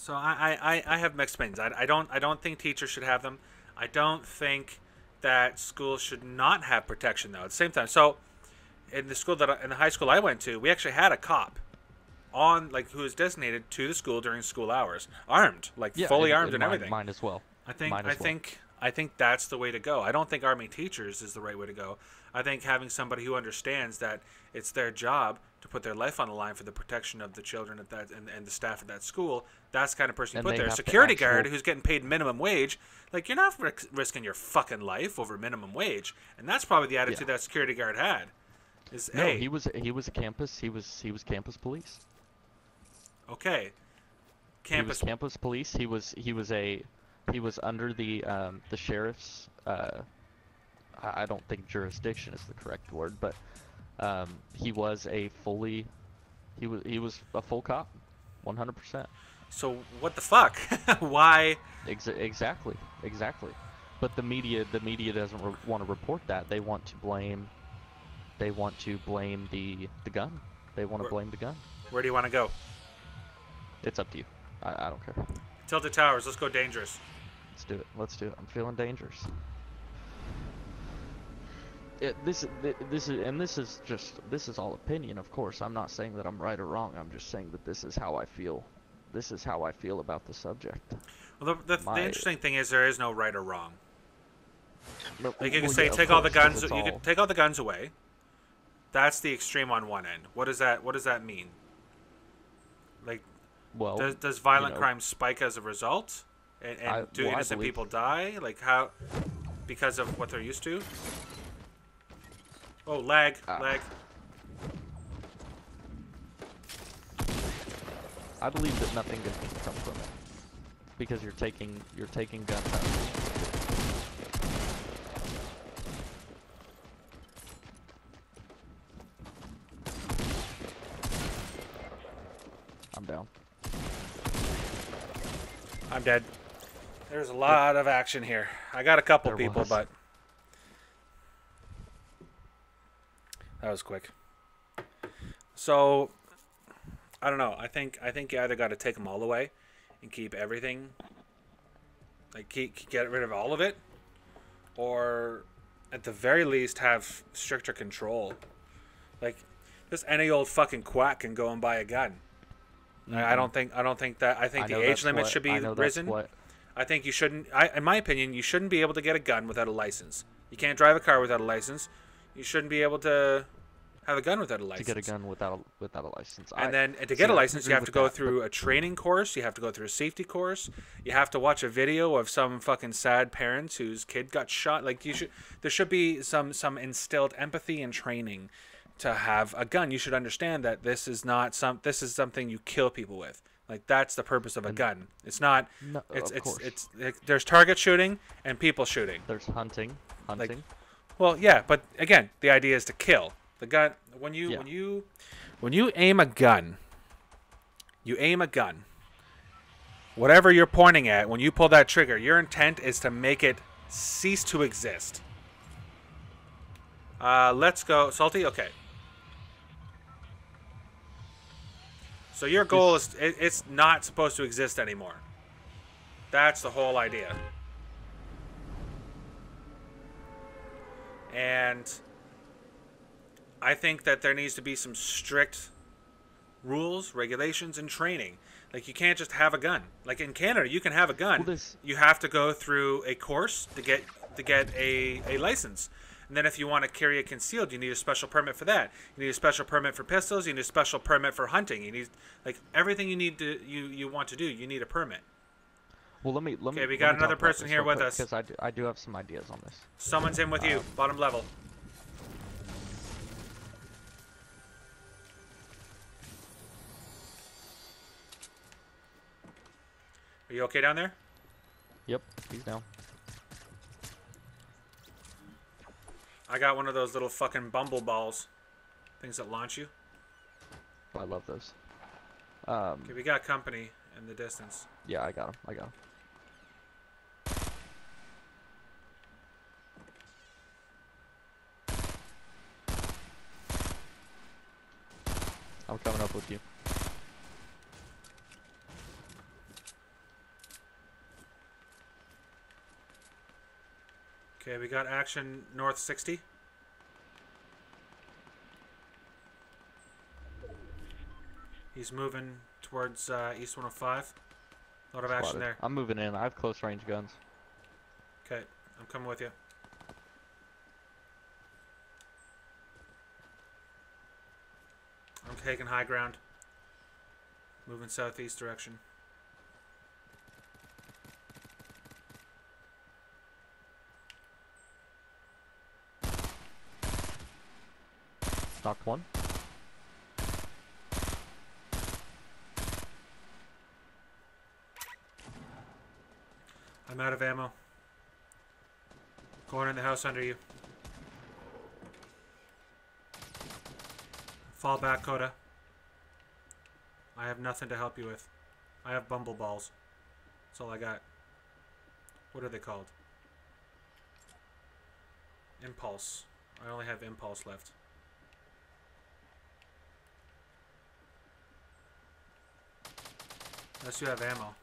I have mixed opinions. I don't think teachers should have them. I don't think that schools should not have protection though. At the same time, so in the high school I went to, we actually had a cop on, like, who was designated to the school during school hours, armed, like, Yeah, fully armed and everything. Mine as well. I think that's the way to go. I don't think arming teachers is the right way to go. I think having somebody who understands that it's their job to put their life on the line for the protection of the children at that and the staff at that school, that's the kind of person you And put they there. have to Security guard who's getting paid minimum wage, like, you're not risking your fucking life over minimum wage. And that's probably the attitude that security guard had. No, he was a campus. He was campus police. Okay. He was campus police. He was under the sheriff's. I don't think jurisdiction is the correct word, but he was a fully. He was a full cop, 100%. So what the fuck? Why? Exactly. But the media doesn't want to report that. They want to blame. They want to blame the gun. They want to blame the gun. Where do you want to go? It's up to you. I don't care. Tilted Towers. Let's go dangerous. Let's do it. I'm feeling dangerous. This is all opinion, of course. I'm not saying that I'm right or wrong. I'm just saying that this is how I feel. This is how I feel about the subject. Well, the interesting thing is there is no right or wrong. Like, you can Well, say yeah, take all the of course, guns. 'cause You it's can all- take all the guns away. That's the extreme on one end. What does that mean? Like, Well, does violent crime spike as a result? And do innocent people die? Like, how? Because of what they're used to? Oh, lag. I believe that nothing good can come from it because you're taking guns out. I'm down. I'm dead. There's a lot of action here. I got a couple people, but that was quick. So I don't know. I think you either got to take them all away and keep everything, like get rid of all of it, or at the very least have stricter control. Like, just any old fucking quack can go and buy a gun. I don't think that. I think the age limit should be risen. I think you shouldn't. In my opinion, you shouldn't be able to get a gun without a license. You can't drive a car without a license. You shouldn't be able to have a gun without a license. To get a gun without a license. And then to get a license, you have to go through a training course. You have to go through a safety course. You have to watch a video of some fucking sad parents whose kid got shot. Like there should be some instilled empathy and training to have a gun. You should understand that this is something you kill people with. Like, that's the purpose of a gun. It's not. No, it's there's target shooting and people shooting. There's hunting. Like, well, yeah, but again, the idea is to kill. The gun, when you aim a gun, whatever you're pointing at, when you pull that trigger, your intent is to make it cease to exist. Let's go, Salty. Okay. So your goal is it's not supposed to exist anymore. That's the whole idea. And I think that there needs to be some strict rules, regulations, and training. Like, you can't just have a gun. Like, in Canada, you can have a gun. Well, you have to go through a course to get a license. And then if you want to carry it concealed, you need a special permit for that. You need a special permit for pistols. You need a special permit for hunting. You need, like, everything you need to you want to do, you need a permit. Well, let me. Okay, we got another person here with us. Because I do have some ideas on this. Someone's in with you, bottom level. Are you okay down there? Yep, he's down. I got one of those little fucking bumble balls. Things that launch you. I love those. Okay, we got company in the distance. Yeah, I got him. I'm coming up with you. Okay, we got action north 60. He's moving towards east 105. A lot of action there. I'm moving in. I have close range guns. Okay, I'm coming with you. I'm taking high ground. Moving southeast direction. Knocked one. I'm out of ammo. Going in the house under you. Fall back, Kota. I have nothing to help you with. I have bumble balls. That's all I got. What are they called? Impulse. I only have impulse left. Unless you have ammo.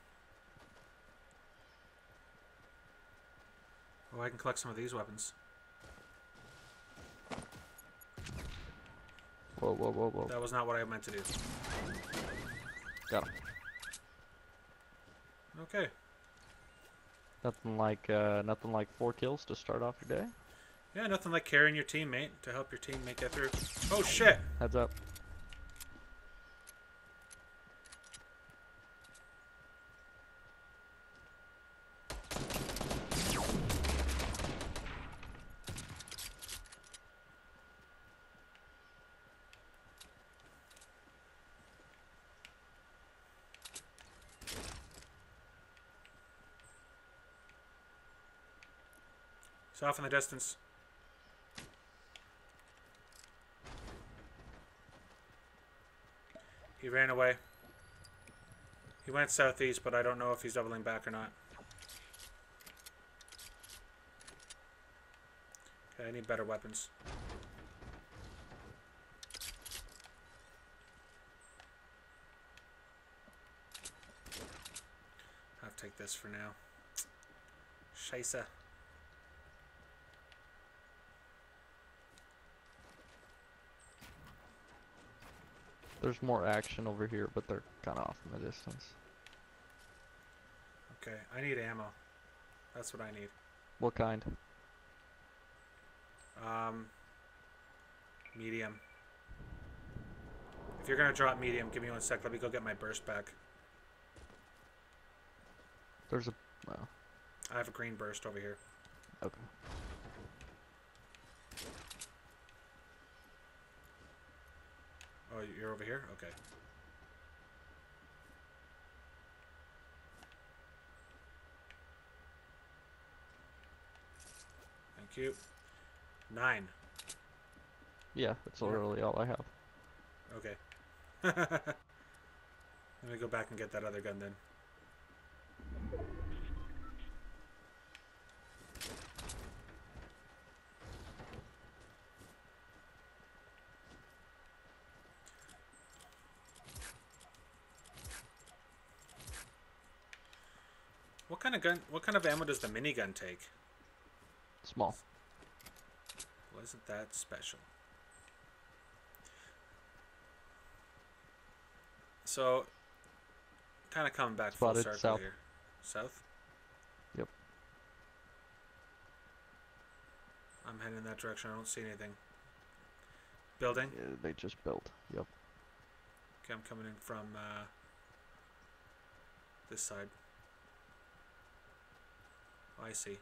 Oh, I can collect some of these weapons. Whoa, whoa, whoa, whoa. That was not what I meant to do. Got him. Okay. Nothing like 4 kills to start off your day. Yeah, nothing like carrying your teammate to help your team make it through. Oh shit! Heads up. It's off in the distance. He ran away. He went southeast, but I don't know if he's doubling back or not. Okay, I need better weapons. I'll take this for now. Scheisse. There's more action over here, but they're kind of off in the distance. Okay, I need ammo. That's what I need. What kind? Medium. If you're gonna drop medium, give me 1 sec. Let me go get my burst back. There's a... Well, I have a green burst over here. okay. Oh, you're over here? Okay. Thank you. 9. Yeah, that's literally all I have. Okay. Let me go back and get that other gun then. What kind of ammo does the minigun take? Small. Well, isn't that special? So, kind of coming back full Spotted circle south. here. South? Yep. I'm heading in that direction. I don't see anything. Building? Yeah, they just built. Yep. Okay, I'm coming in from this side. Oh, I see.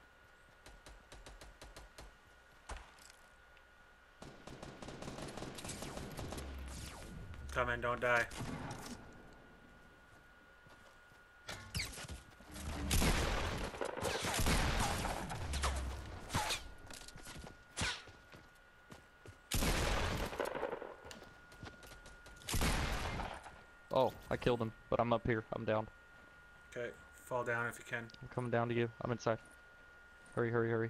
Come in, don't die. Oh, I killed him, but I'm up here. I'm down. Okay, fall down if you can. I'm coming down to you. I'm inside. Hurry, hurry, hurry.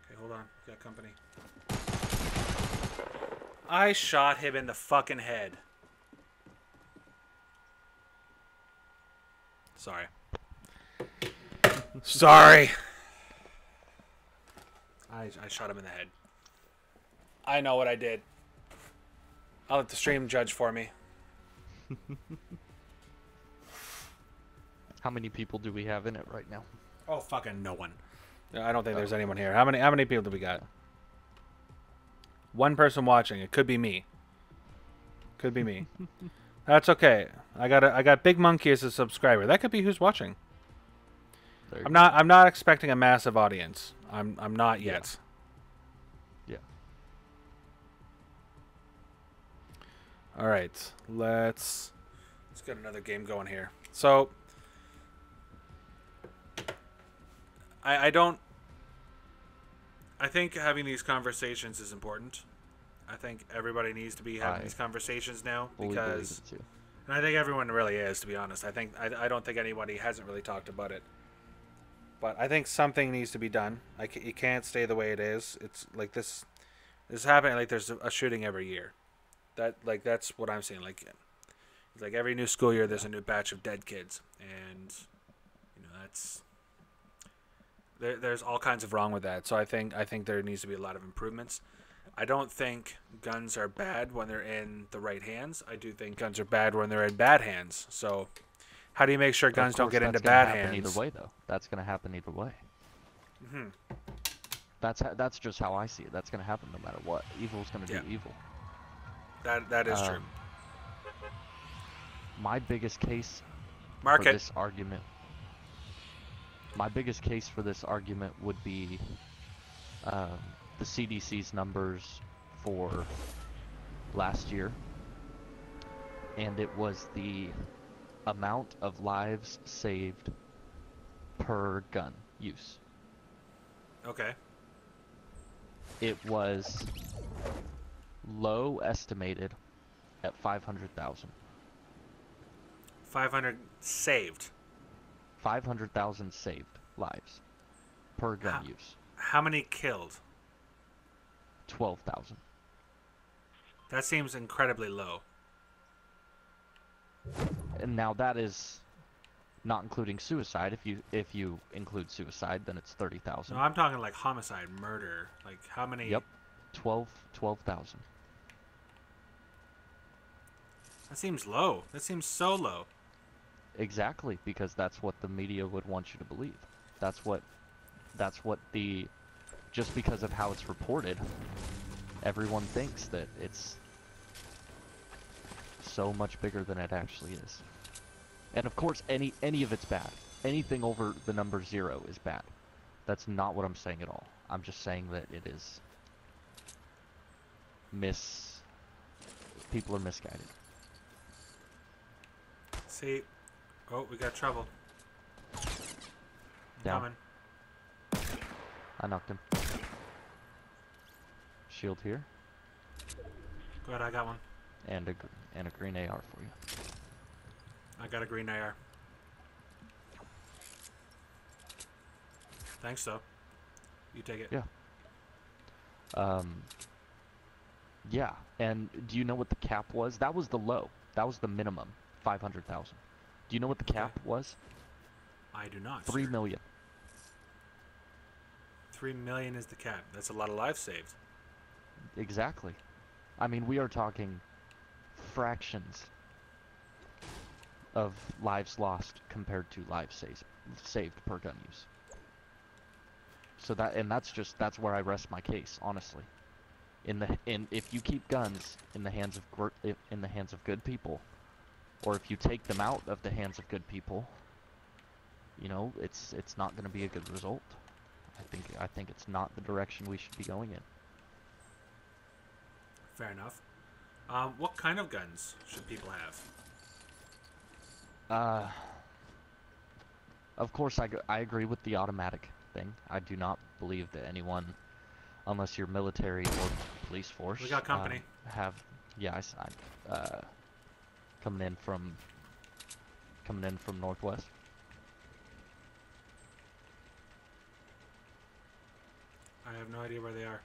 Okay, hold on. Got company. I shot him in the fucking head. Sorry. Sorry. I shot him in the head. I know what I did. I'll let the stream judge for me. How many people do we have in it right now? Oh, fucking no one. I don't think there's anyone here. How many people do we got? One person watching. It could be me. Could be me. That's okay. I got Big Monkey as a subscriber. That could be who's watching. I'm not expecting a massive audience. I'm not yet. Yeah. All right. Let's get another game going here. So I think having these conversations is important. I think everybody needs to be having these conversations now because, and I think everyone really is, to be honest. I don't think anybody hasn't really talked about it, but I think something needs to be done. It can't stay the way it is. It's like this is happening. Like there's a shooting every year. That's what I'm saying. Like every new school year, there's a new batch of dead kids, and that's. There's all kinds of wrong with that. So I think there needs to be a lot of improvements. I don't think guns are bad when they're in the right hands. I do think guns are bad when they're in bad hands. So how do you make sure guns don't get into bad hands? Either way, though, that's going to happen either way. Mm-hmm. That's just how I see it. That's going to happen no matter what. Evil's going to do evil. That is true. My biggest case for this argument. My biggest case for this argument would be the CDC's numbers for last year, and it was the amount of lives saved per gun use. Okay. It was low estimated at 500,000. 500 saved. 500,000 saved lives per gun use. How many killed? 12,000. That seems incredibly low. And now that is not including suicide. If you include suicide, then it's 30,000. No, I'm talking like homicide, murder. Like how many? Yep, 12,000. That seems low. That seems so low. Exactly, because that's what the media would want you to believe. That's what the, just because of how it's reported, everyone thinks that it's so much bigger than it actually is. And of course, any of it's bad. Anything over the number 0 is bad. That's not what I'm saying at all. I'm just saying that it is people are misguided. See, oh, we got trouble. Down. Coming. I knocked him. Shield here. Go ahead, I got one. And a green AR for you. I got a green AR. Thanks, though. You take it. Yeah. Yeah, and do you know what the cap was? That was the low. That was the minimum, 500,000. Do you know what the cap was? I do not. 3 sir. million. 3 million is the cap. That's a lot of lives saved. Exactly. I mean, we are talking fractions of lives lost compared to lives saved per gun use. So that's where I rest my case, honestly. If you keep guns in the hands of good people, or if you take them out of the hands of good people, you know, it's not going to be a good result. I think it's not the direction we should be going in. Fair enough. What kind of guns should people have? Of course, I agree with the automatic thing. I do not believe that anyone, unless you're military or police force, We got company. coming in from northwest. I have no idea where they are.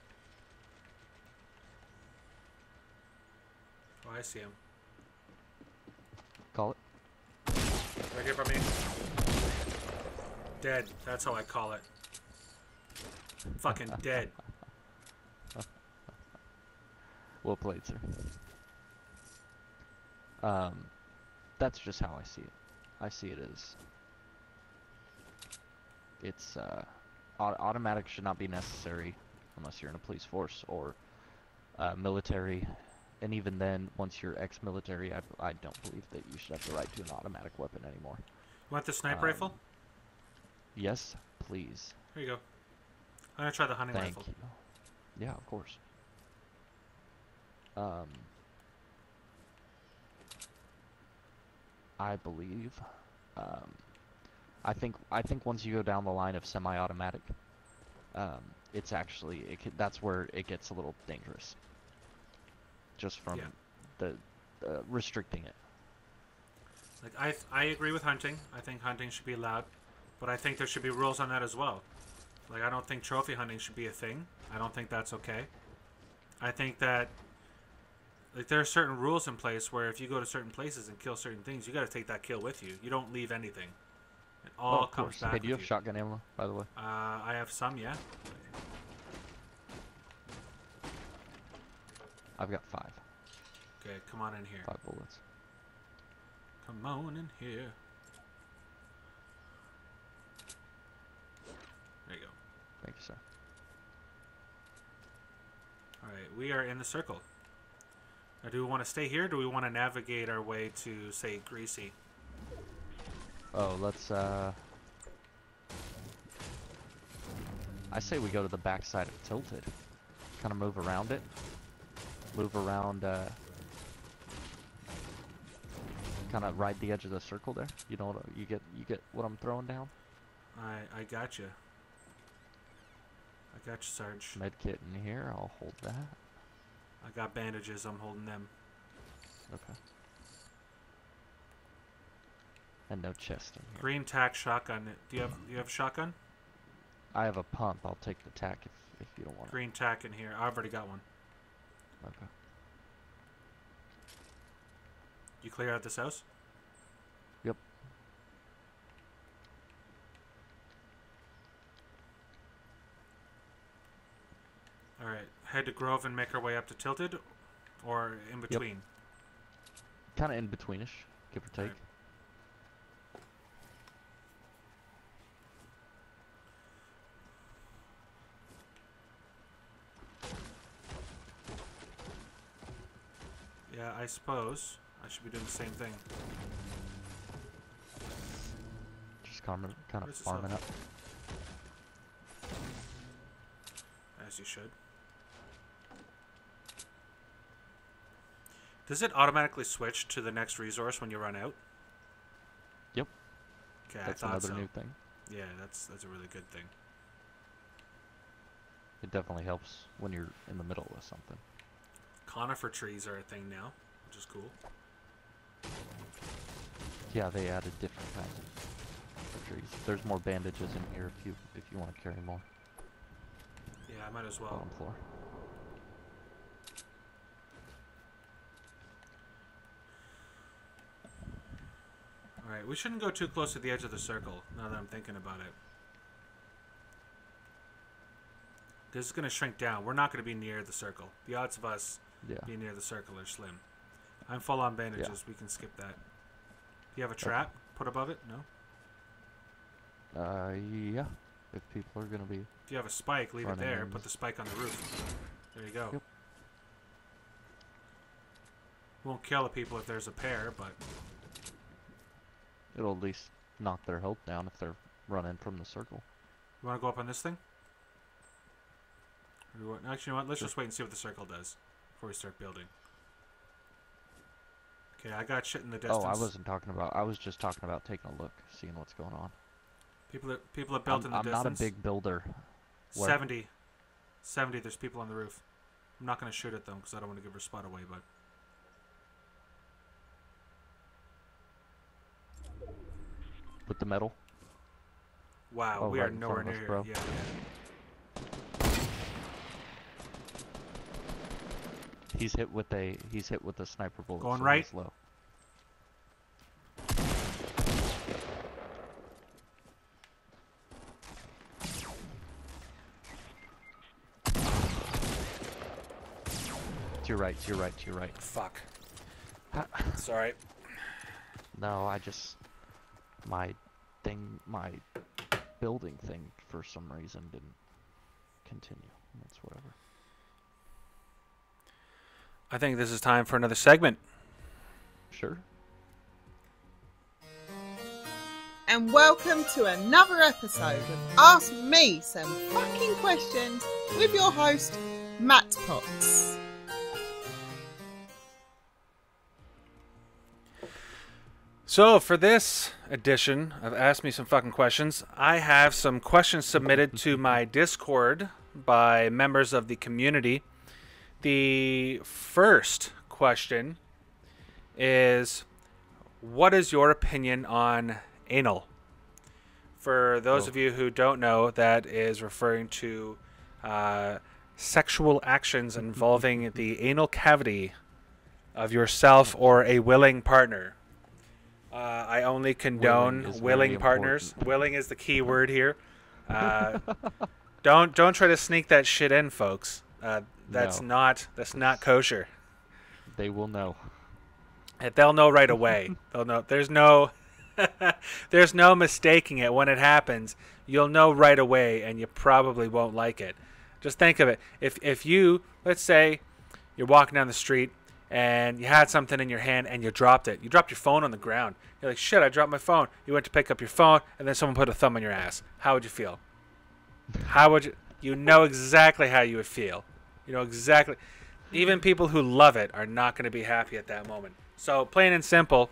Oh, I see them. Call it. Right here by me. Dead. That's how I call it. Fucking dead. Well played, sir. That's just how I see it. I see it as it's automatic should not be necessary unless you're in a police force or military, and even then, once you're ex-military, I don't believe that you should have the right to an automatic weapon anymore. You want the sniper rifle? Yes, please. Here you go. I'm gonna try the hunting Thank rifle. you. Yeah, of course. I believe. I think once you go down the line of semi-automatic, it's actually that's where it gets a little dangerous. Just from the restricting it. Like I agree with hunting. I think hunting should be allowed, but I think there should be rules on that as well. Like I don't think trophy hunting should be a thing. I don't think that's okay. I think that like there are certain rules in place where if you go to certain places and kill certain things, you got to take that kill with you. You don't leave anything. It all comes back. Hey, do you with have shotgun ammo, by the way? I have some, yeah. I've got 5. Okay, come on in here. 5 bullets. Come on in here. There you go. Thank you, sir. Alright, we are in the circle. Now, do we want to stay here, or do we want to navigate our way to, say, Greasy? Oh, let's, I say we go to the backside of Tilted. Kind of move around it. Move around, kind of ride the edge of the circle there. You know what, you get what I'm throwing down? I got you. I got you, Sarge. Medkit in here, I'll hold that. I got bandages, I'm holding them. Okay. And no chest in here. Green tack shotgun. Do you have shotgun? I have a pump. I'll take the tack if you don't want it. Green tack in here. I've already got one. Okay. You clear out this house? Yep. All right, head to Grove and make our way up to Tilted, or in between. Kind of in betweenish, give or take. Right. Yeah, I suppose I should be doing the same thing. Just kind of farming up. As you should. Does it automatically switch to the next resource when you run out? Yep. Okay, That's I thought another so. new thing. Yeah, that's a really good thing. It definitely helps when you're in the middle of something. Conifer trees are a thing now, which is cool. Yeah, they added different kinds of trees. There's more bandages in here if you want to carry more. Yeah, I might as well. Bottom floor. Alright, we shouldn't go too close to the edge of the circle, now that I'm thinking about it. This is going to shrink down. We're not going to be near the circle. The odds of us being near the circle are slim. I'm full on bandages. Yeah. We can skip that. Do you have a trap put above it? No? Yeah. If people are going to be... If you have a spike, leave it there. in. Put the spike on the roof. There you go. Yep. Won't kill the people if there's a pair, but... It'll at least knock their health down if they're running from the circle. You want to go up on this thing? Actually, you know what? Let's just wait and see what the circle does before we start building. Okay, I got shit in the distance. Oh, I wasn't talking about... I was just talking about taking a look, seeing what's going on. People are built in the distance. I'm not a big builder. Where? 70. 70, there's people on the roof. I'm not going to shoot at them because I don't want to give her spot away, but... With the metal? Wow, Oh, we right are in nowhere front of near us, here. bro. Yeah. He's hit with a sniper bullet. Going so right. he's low. To your right, to your right, to your right. Fuck. Sorry. No, my building thing for some reason didn't continue. That's whatever. I think this is time for another segment. Sure. And welcome to another episode of Ask Me Some Fucking Questions with your host, Matt Potts. So, for this edition of Ask Me Some Fucking Questions, I have some questions submitted to my Discord by members of the community. The first question is, what is your opinion on anal? For those of you who don't know, that is referring to sexual actions involving the anal cavity of yourself or a willing partner. I only condone willing partners. Willing is the key word here. Don't try to sneak that shit in, folks. That's not kosher. They will know. They'll know right away. They'll know. There's no mistaking it when it happens. You'll know right away, and you probably won't like it. Just think of it. If you, let's say, you're walking down the street and you had something in your hand and you dropped it. You dropped your phone on the ground. You're like, shit, I dropped my phone. You went to pick up your phone, and then someone put a thumb on your ass. How would you feel? How would you? You know exactly how you would feel. You know exactly. Even people who love it are not going to be happy at that moment. So plain and simple,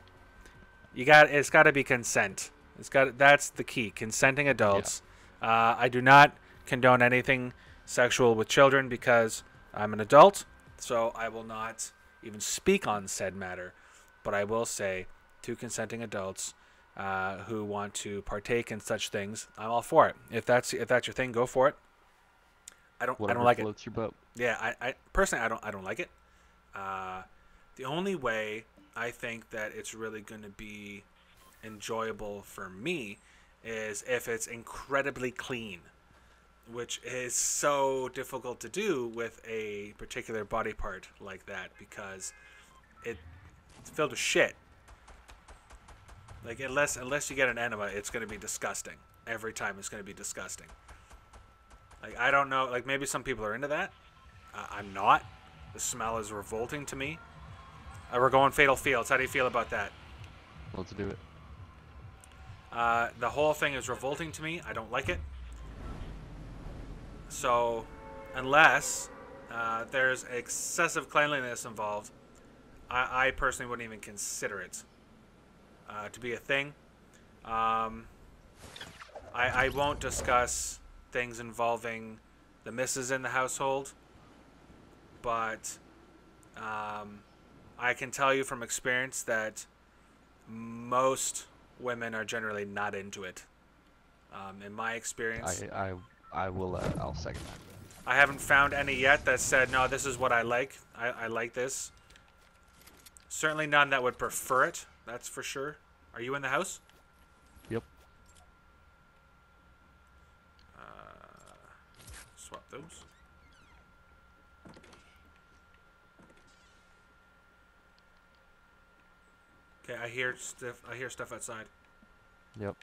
it's got to be consent. That's the key. Consenting adults. Yeah. I do not condone anything sexual with children because I'm an adult, so I will not even speak on said matter. But I will say, to consenting adults who want to partake in such things, I'm all for it. If that's your thing, go for it. I don't like it. Floats your boat. Yeah, I personally I don't like it. The only way I think that it's really going to be enjoyable for me is if it's incredibly clean. which is so difficult to do with a particular body part like that because it's filled with shit. Like unless you get an enema, it's going to be disgusting. Every time it's going to be disgusting. Like I don't know, like maybe some people are into that. I'm not. The smell is revolting to me. We're going Fatal Fields. How do you feel about that? Let's do it. The whole thing is revolting to me. I don't like it. So, unless there's excessive cleanliness involved, I personally wouldn't even consider it to be a thing. I won't discuss things involving the missus in the household, but I can tell you from experience that most women are generally not into it. In my experience, I will. I'll second that. I haven't found any yet that said, no, this is what I like. I like this. Certainly none that would prefer it. That's for sure. Are you in the house? Yep. Swap those. Okay, I hear stuff outside. Yep.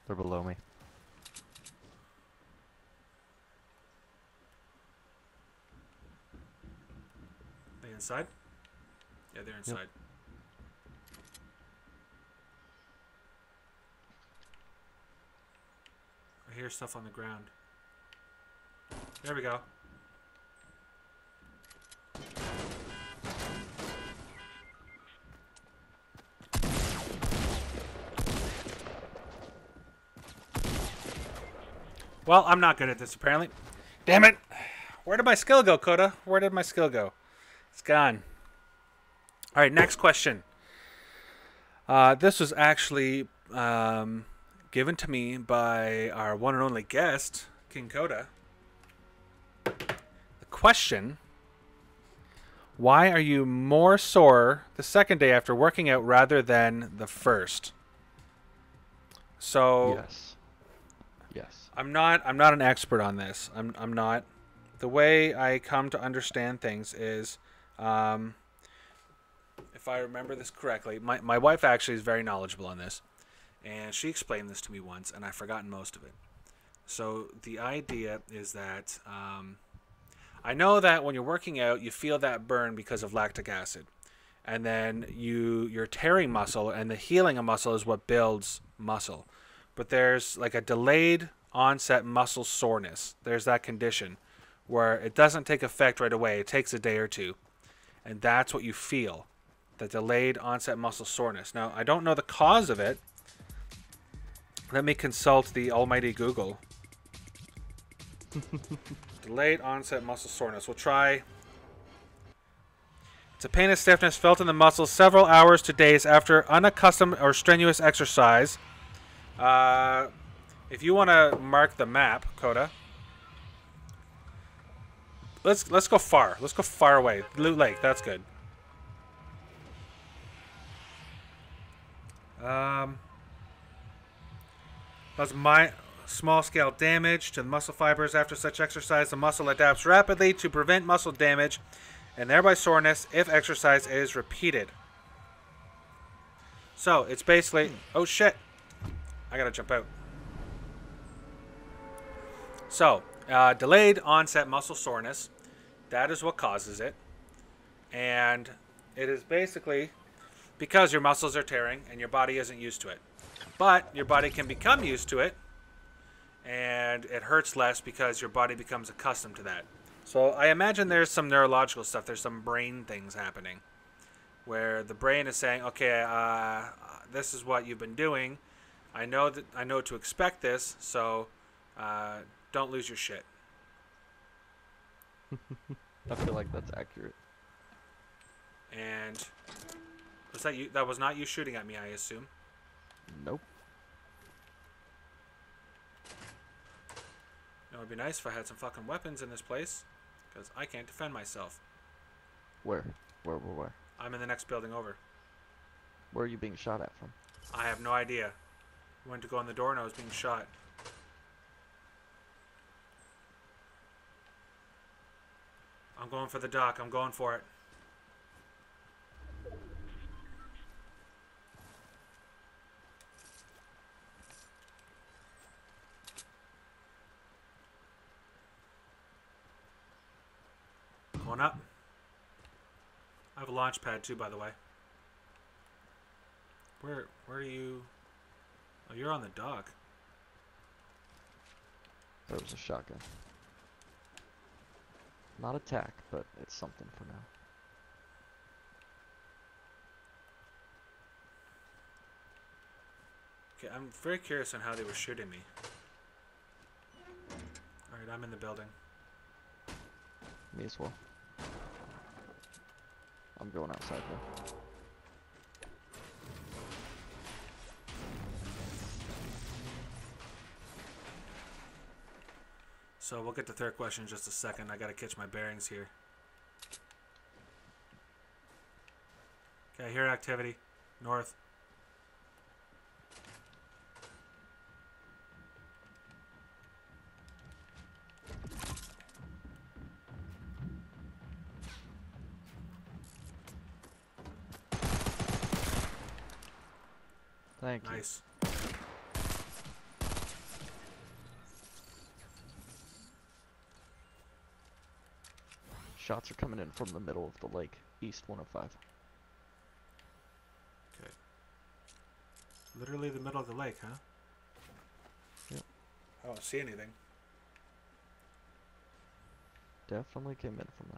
They're below me. They inside? Yeah, they're inside. Yep. I hear stuff on the ground. There we go. Well, I'm not good at this, apparently. Damn it! Where did my skill go, Kota? Where did my skill go? It's gone. Alright, next question. This was actually given to me by our one and only guest, KingKota. The question: why are you more sore the second day after working out rather than the first? So... Yes. Yes. I'm not an expert on this. I'm not. The way I come to understand things is, if I remember this correctly, my wife actually is very knowledgeable on this, and she explained this to me once, and I've forgotten most of it. So the idea is that I know that when you're working out, you feel that burn because of lactic acid, and then you're tearing muscle, and the healing of muscle is what builds muscle. But there's like a delayed onset muscle soreness. There's that condition where it doesn't take effect right away. It takes a day or two. And that's what you feel. The delayed onset muscle soreness. Now, I don't know the cause of it. Let me consult the almighty Google. Delayed onset muscle soreness. We'll try. It's a pain and stiffness felt in the muscles several hours to days after unaccustomed or strenuous exercise. If you want to mark the map, Kota, let's go far. Let's go far away. Loot Lake, that's good. That's my small scale damage to the muscle fibers after such exercise. The muscle adapts rapidly to prevent muscle damage and thereby soreness if exercise is repeated. So it's basically, oh shit, I gotta jump out. So, delayed onset muscle soreness, that is what causes it. And it is basically because your muscles are tearing and your body isn't used to it. But your body can become used to it, and it hurts less because your body becomes accustomed to that. So I imagine there's some neurological stuff. There's some brain things happening where the brain is saying, okay, this is what you've been doing. I know to expect this, so don't lose your shit. I feel like that's accurate. And was that you? That was not you shooting at me, I assume. Nope. It would be nice if I had some fucking weapons in this place, because I can't defend myself. Where? Where? I'm in the next building over. Where are you being shot at from? I have no idea. I went to go in the door and I was being shot. I'm going for the dock. I'm going for it. Going up. I have a launch pad too, by the way. Where are you? Oh, you're on the dock. There was a shotgun. Not attack, but it's something for now. Okay, I'm very curious on how they were shooting me. Alright, I'm in the building. Me as well. I'm going outside though. So we'll get to third question in just a second. I gotta catch my bearings here. Okay, I hear activity. North. Thank you. Nice. Shots are coming in from the middle of the lake, east 105. Okay. Literally the middle of the lake, huh? Yep. I don't see anything. Definitely came in from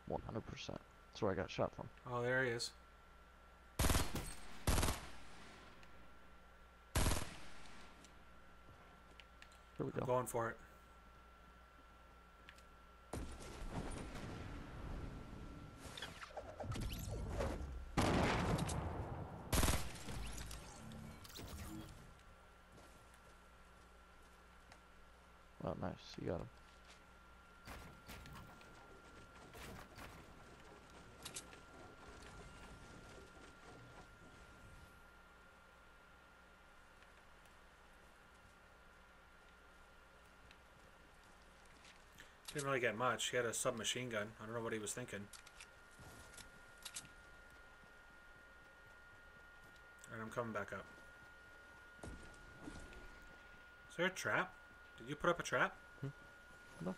there. 100%. That's where I got shot from. Oh, there he is. Here we go. I'm going for it. Oh, nice. You got him. Didn't really get much. He had a submachine gun. I don't know what he was thinking. Alright, I'm coming back up. Is there a trap? Did you put up a trap? No.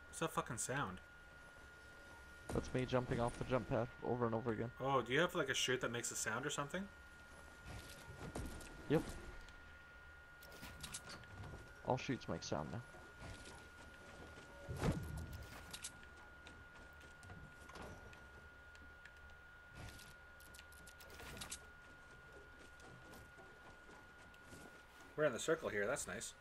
What's that fucking sound? That's me jumping off the jump pad over and over again. Oh, do you have like a chute that makes a sound or something? Yep. All chutes make sound now. We're in the circle here. That's nice.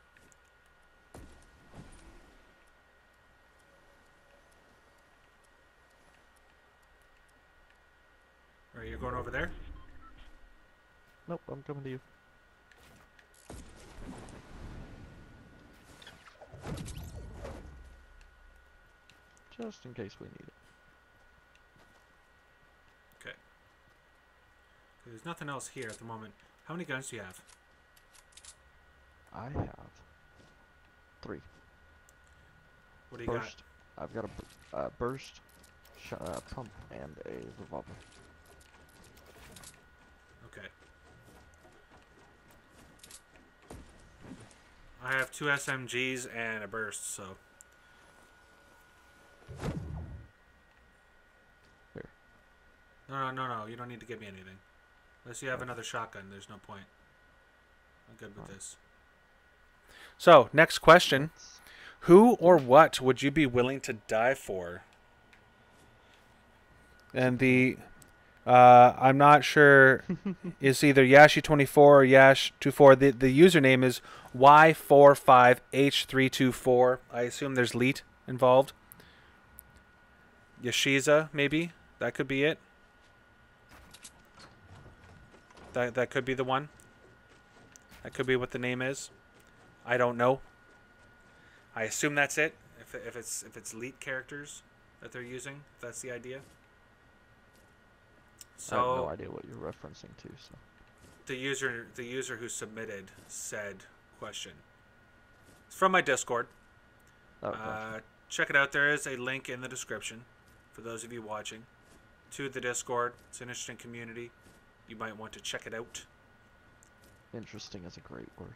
Are you going over there? Nope, I'm coming to you. Just in case we need it. Okay. There's nothing else here at the moment. How many guns do you have? I have 3. What do you Burst. I've got a burst, pump, and a revolver. got? Okay. I have 2 SMGs and a burst, so. Here. No. You don't need to give me anything. Unless you have another shotgun, there's no point. I'm good with this. So, next question. Who or what would you be willing to die for? And the, I'm not sure, is either Yashi24 or Yash24. The username is Y45H324. I assume there's Leet involved. Yashiza, maybe? That could be it. That could be the one. That could be what the name is. I don't know. I assume that's it. If it's Leet characters that they're using, if that's the idea. So I have no idea what you're referencing to. So the user who submitted said question. It's from my Discord. Oh, gotcha. Check it out. There is a link in the description for those of you watching to the Discord. It's an interesting community. You might want to check it out. Interesting is a great word.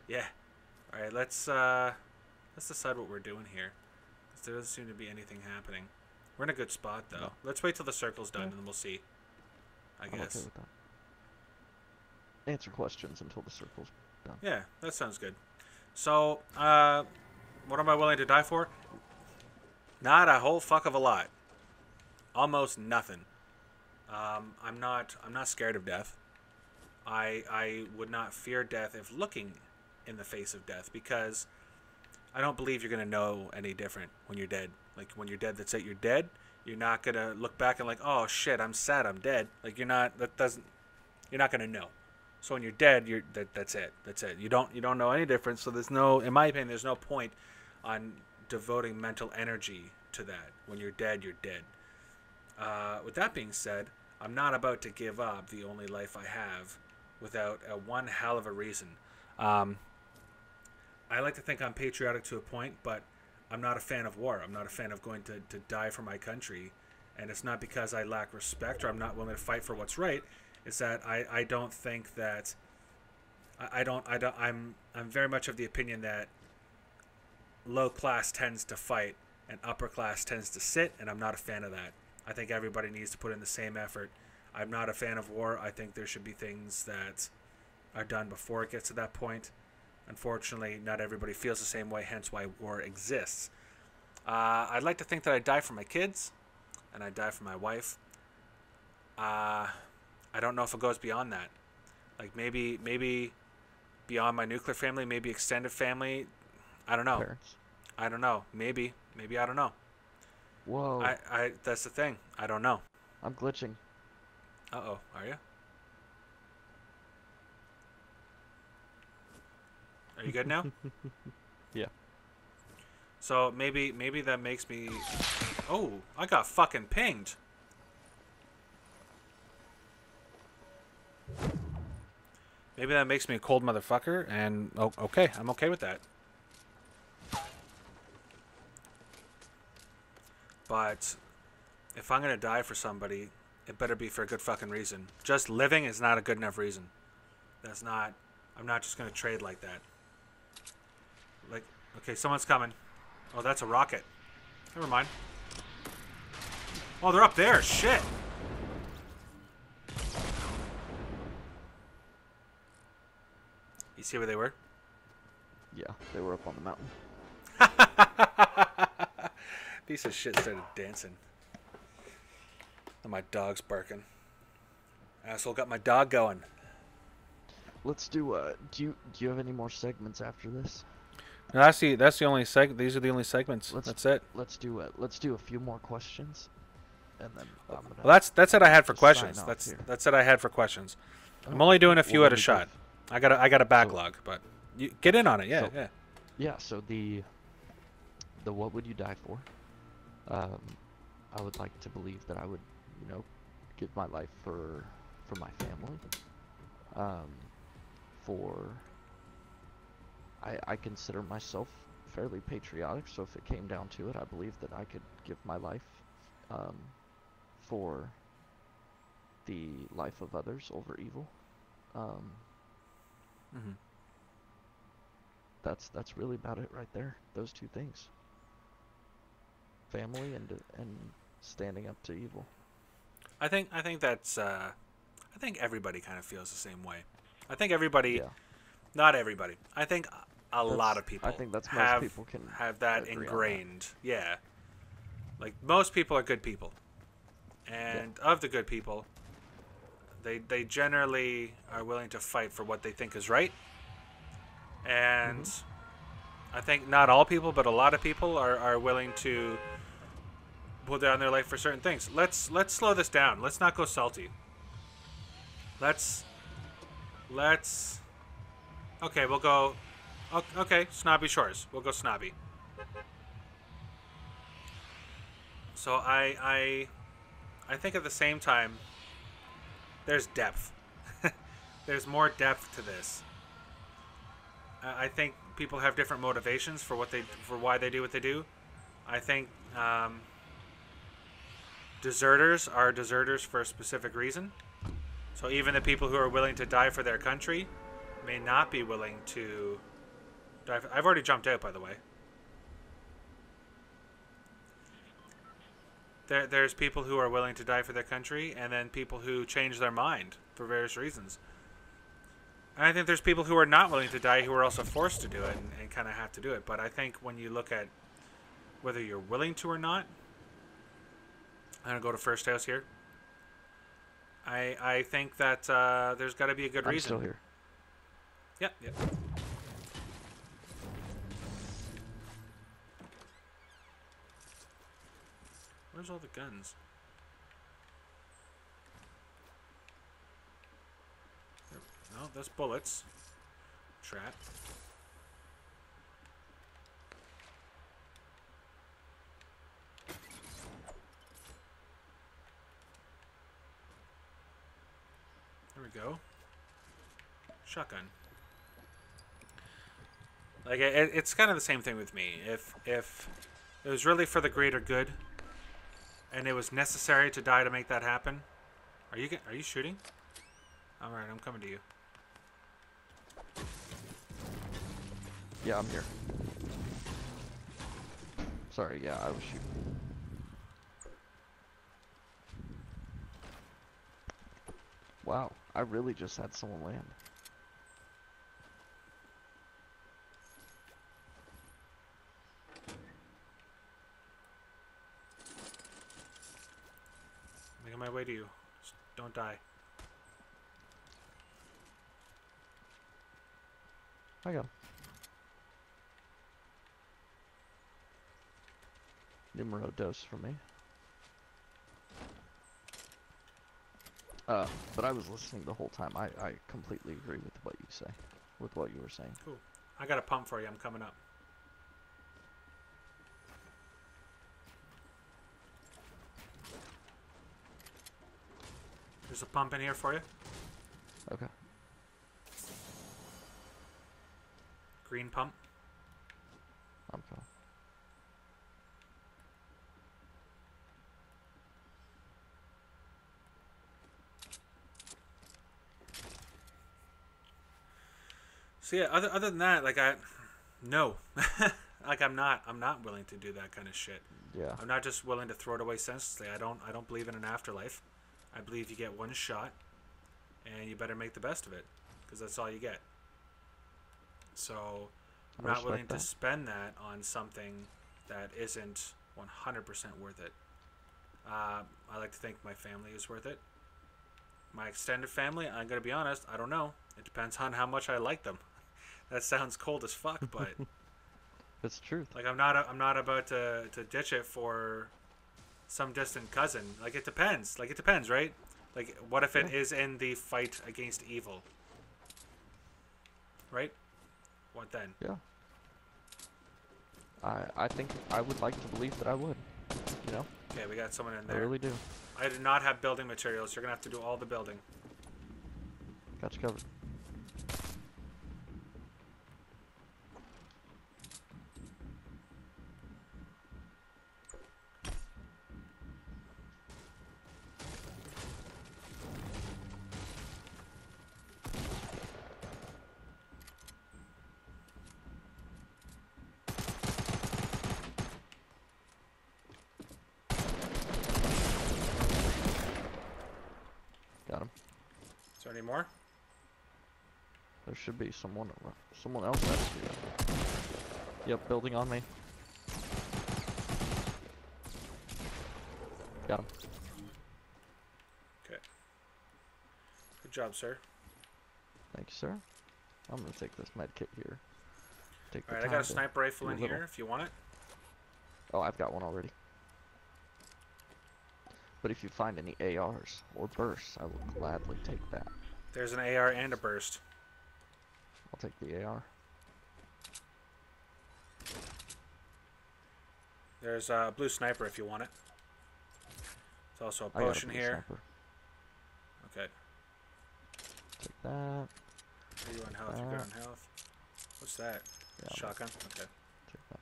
Yeah. All right, let's decide what we're doing here. There doesn't seem to be anything happening. We're in a good spot, though. No. Let's wait till the circle's done, and then we'll see. I guess. Okay with that. Answer questions until the circle's done. Yeah, that sounds good. So, what am I willing to die for? Not a whole fuck of a lot. Almost nothing. I'm not scared of death. I would not fear death if looking in the face of death, because I don't believe you're gonna know any different when you're dead. Like, when you're dead, that's it. You're dead. You're not gonna look back and like, oh shit, I'm sad, I'm dead. Like, you're not. You're not gonna know. So when you're dead, that's it. That's it. You don't know any difference. So there's no, in my opinion, there's no point on devoting mental energy to that. When you're dead, you're dead. With that being said, I'm not about to give up the only life I have without one hell of a reason. I like to think I'm patriotic to a point, but I'm not a fan of war. I'm not a fan of going to die for my country. And it's not because I lack respect or I'm not willing to fight for what's right. It's that I don't think that I'm very much of the opinion that low class tends to fight and upper class tends to sit, and I'm not a fan of that. I think everybody needs to put in the same effort. I'm not a fan of war. I think there should be things that are done before it gets to that point. Unfortunately, not everybody feels the same way, hence why war exists. I'd like to think that I die for my kids, and I die for my wife. I don't know if it goes beyond that. Like, maybe beyond my nuclear family, maybe extended family. I don't know. Parents. I don't know. Maybe I don't know. Whoa. That's the thing. I don't know. I'm glitching. Uh-oh. Are you? Are you good now? Yeah. So maybe that makes me... Oh, I got fucking pinged. Maybe that makes me a cold motherfucker, and okay, I'm okay with that. But if I'm gonna die for somebody, it better be for a good fucking reason. Just living is not a good enough reason. That's not... I'm not just gonna trade like that. Like, okay, someone's coming. Oh, that's a rocket. Never mind. Oh, they're up there. Shit. You see where they were? Yeah, they were up on the mountain. Piece of shit started dancing. And my dog's barking. Asshole got my dog going. Let's do do you have any more segments after this? No, that's the only these are the only segments. That's it. Let's do a few more questions, and then well, that's it. I had for questions. That's it. I had for questions. I'm only doing a few at a shot. I got a backlog, but you get in on it. Yeah, yeah. Yeah. So the what would you die for? I would like to believe that I would, give my life for my family. I consider myself fairly patriotic, so if it came down to it, I believe that I could give my life for the life of others over evil. That's really about it right there. Those two things. Family and standing up to evil. I think that's I think everybody kind of feels the same way. I think everybody, not everybody. I think a lot of people. I think that's most people can have that ingrained. Yeah, like most people are good people, and of the good people, they generally are willing to fight for what they think is right. And I think not all people, but a lot of people are willing to put down their life for certain things. Let's slow this down. Let's not go salty. Let's okay, we'll go okay, Snobby Shores. We'll go Snobby. So I think at the same time there's depth. There's more depth to this. I think people have different motivations for why they do what they do. I think deserters are deserters for a specific reason. So even the people who are willing to die for their country may not be willing to die. I've already jumped out, by the way. There's people who are willing to die for their country, and then people who change their mind for various reasons. And I think there's people who are not willing to die who are also forced to do it and kind of have to do it. But I think when you look at whether you're willing to or not, I'm going to go to first house here. I think that there's got to be a good reason. I'm still here. Yep, yep. Where's all the guns? No, that's bullets. Trap. There we go. Shotgun. Like it's kind of the same thing with me. If it was really for the greater good, and it was necessary to die to make that happen, are you shooting? All right, I'm coming to you. Yeah, I'm here. Sorry, yeah, I was shooting. Wow, I really just had someone land. Making my way to you. Just don't die. I got him. Numero dos for me. But I was listening the whole time. I completely agree with what you say, with what you were saying. Cool. I got a pump for you. I'm coming up. There's a pump in here for you. Okay. Green pump. I'm fine. So yeah, other than that, like no, like I'm not willing to do that kind of shit. Yeah. I'm not just willing to throw it away senselessly. I don't believe in an afterlife. I believe you get one shot, and you better make the best of it, because that's all you get. So I'm not willing to spend that on something that isn't 100% worth it. I like to think my family is worth it. My extended family, I'm gonna be honest, I don't know. It depends on how much I like them. That sounds cold as fuck, but it's truth. Like I'm not about to ditch it for some distant cousin. Like it depends. Like it depends, right? Like what if it is in the fight against evil? Right? What then? Yeah. I think I would like to believe that I would. You know? Okay, we got someone in there. I really do. I do not have building materials. You're gonna have to do all the building. Got you covered. Got him. Is there any more? There should be someone else has to. Yep, building on me. Got him. Okay. Good job, sir. Thank you, sir. I'm gonna take this med kit here. Alright, I got a sniper rifle in here if you want it. Oh, I've got one already. But if you find any ARs or bursts, I will gladly take that. There's an AR and a burst. I'll take the AR. There's a blue sniper if you want it. There's also a potion here. Sniper. Okay. Take that. Are you on health? You're good on health. What's that? Yeah, Shotgun? Okay. Check that.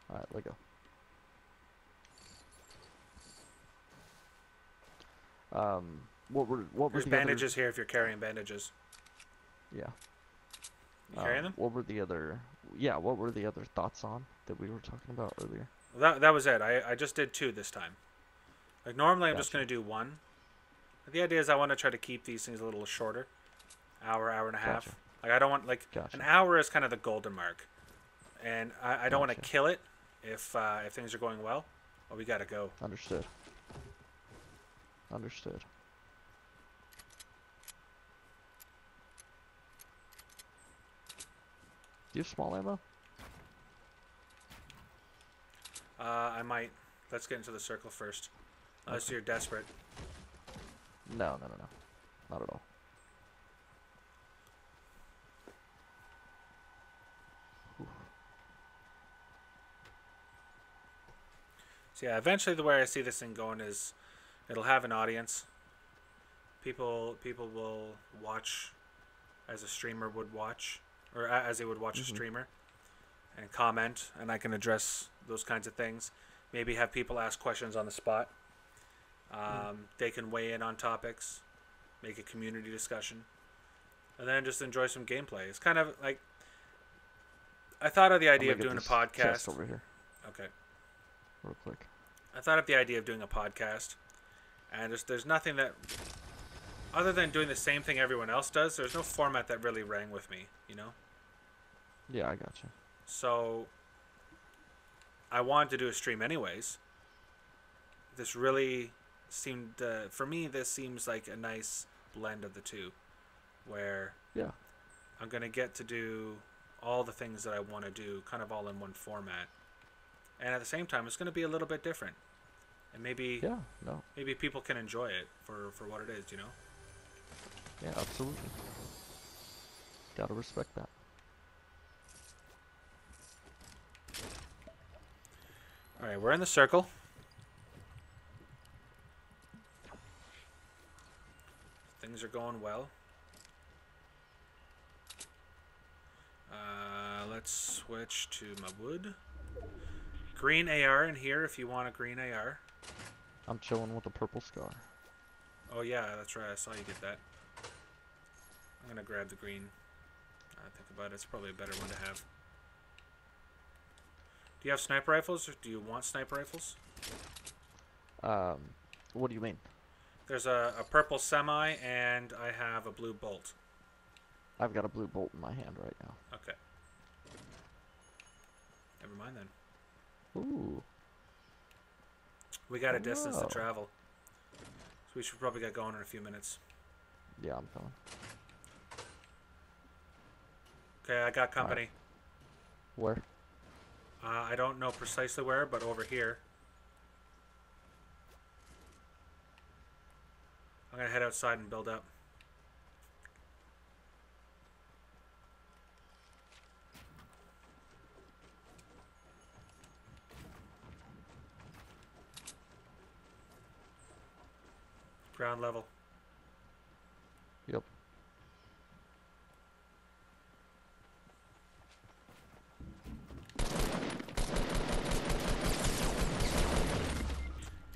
Alright, let go. What were There's the bandages here if you're carrying bandages. Yeah. You carrying them? What were the other? Yeah. What were the other thoughts on that we were talking about earlier? Well, that was it. I just did 2 this time. Like normally I'm just Gotcha. gonna do 1. But the idea is I want to try to keep these things a little shorter. Hour and a half. Gotcha. Like I don't want an hour is kind of the golden mark, and I don't want to kill it if things are going well. Well, we gotta go. Understood. Understood. Do you have small ammo? I might. Let's get into the circle first. Unless you're desperate. No. Not at all. So yeah, eventually the way I see this thing going is it'll have an audience. People will watch as a streamer would watch, or as they would watch a streamer, and comment, and I can address those kinds of things. Maybe have people ask questions on the spot. They can weigh in on topics, make a community discussion, and then just enjoy some gameplay. It's kind of like I thought of the idea of doing a podcast. Over here. Okay. Real quick. I thought of the idea of doing a podcast, and there's nothing that, other than doing the same thing everyone else does, there's no format that really rang with me, you know? Yeah, I gotcha. So, I wanted to do a stream anyways. This really seemed, for me, this seems like a nice blend of the two, where I'm going to get to do all the things that I want to do, kind of all in one format. And at the same time, it's going to be a little bit different. And maybe maybe people can enjoy it for what it is, you know? Yeah, absolutely. Gotta respect that. Alright, we're in the circle. Things are going well. Let's switch to my wood. Green AR in here if you want a green AR. I'm chilling with a purple scar. Oh yeah, that's right. I saw you get that. I'm gonna grab the green. Think about it. It's probably a better one to have. Do you have sniper rifles, or do you want sniper rifles? What do you mean? There's a purple semi, and I have a blue bolt. I've got a blue bolt in my hand right now. Okay. Never mind then. Ooh. We got a distance to travel. So we should probably get going in a few minutes. Yeah, I'm coming. Okay, I got company. Right. Where? I don't know precisely where, but over here. I'm going to head outside and build up. Ground level. Yep.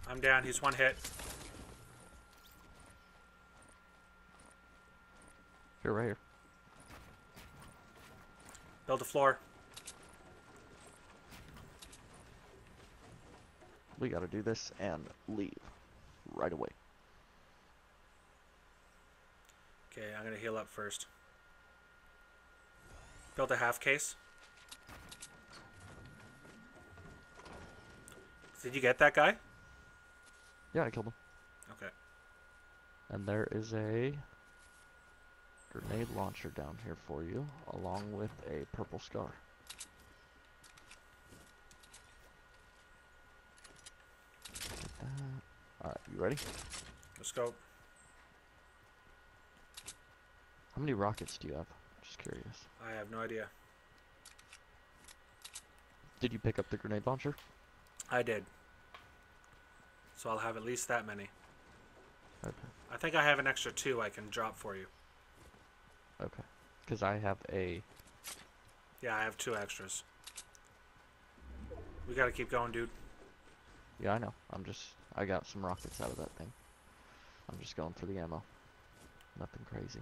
I'm down. He's one hit. Here, right here. Build a floor. We gotta do this and leave right away. Okay, I'm going to heal up first. Build a half case. Did you get that guy? Yeah, I killed him. Okay. And there is a grenade launcher down here for you, along with a purple scar. Alright, you ready? Let's go. How many rockets do you have? Just curious. I have no idea. Did you pick up the grenade launcher? I did. So I'll have at least that many. Okay. I think I have an extra 2 I can drop for you. Okay. Because I have a... Yeah, I have 2 extras. We gotta keep going, dude. Yeah, I know. I got some rockets out of that thing. I'm just going for the ammo. Nothing crazy.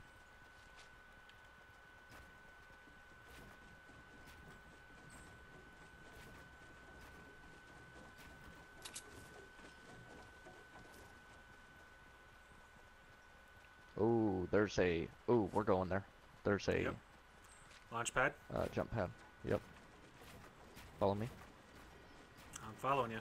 Oh, there's a... Oh, we're going there. There's a... Yep. Launch pad? Jump pad. Yep. Follow me. I'm following you.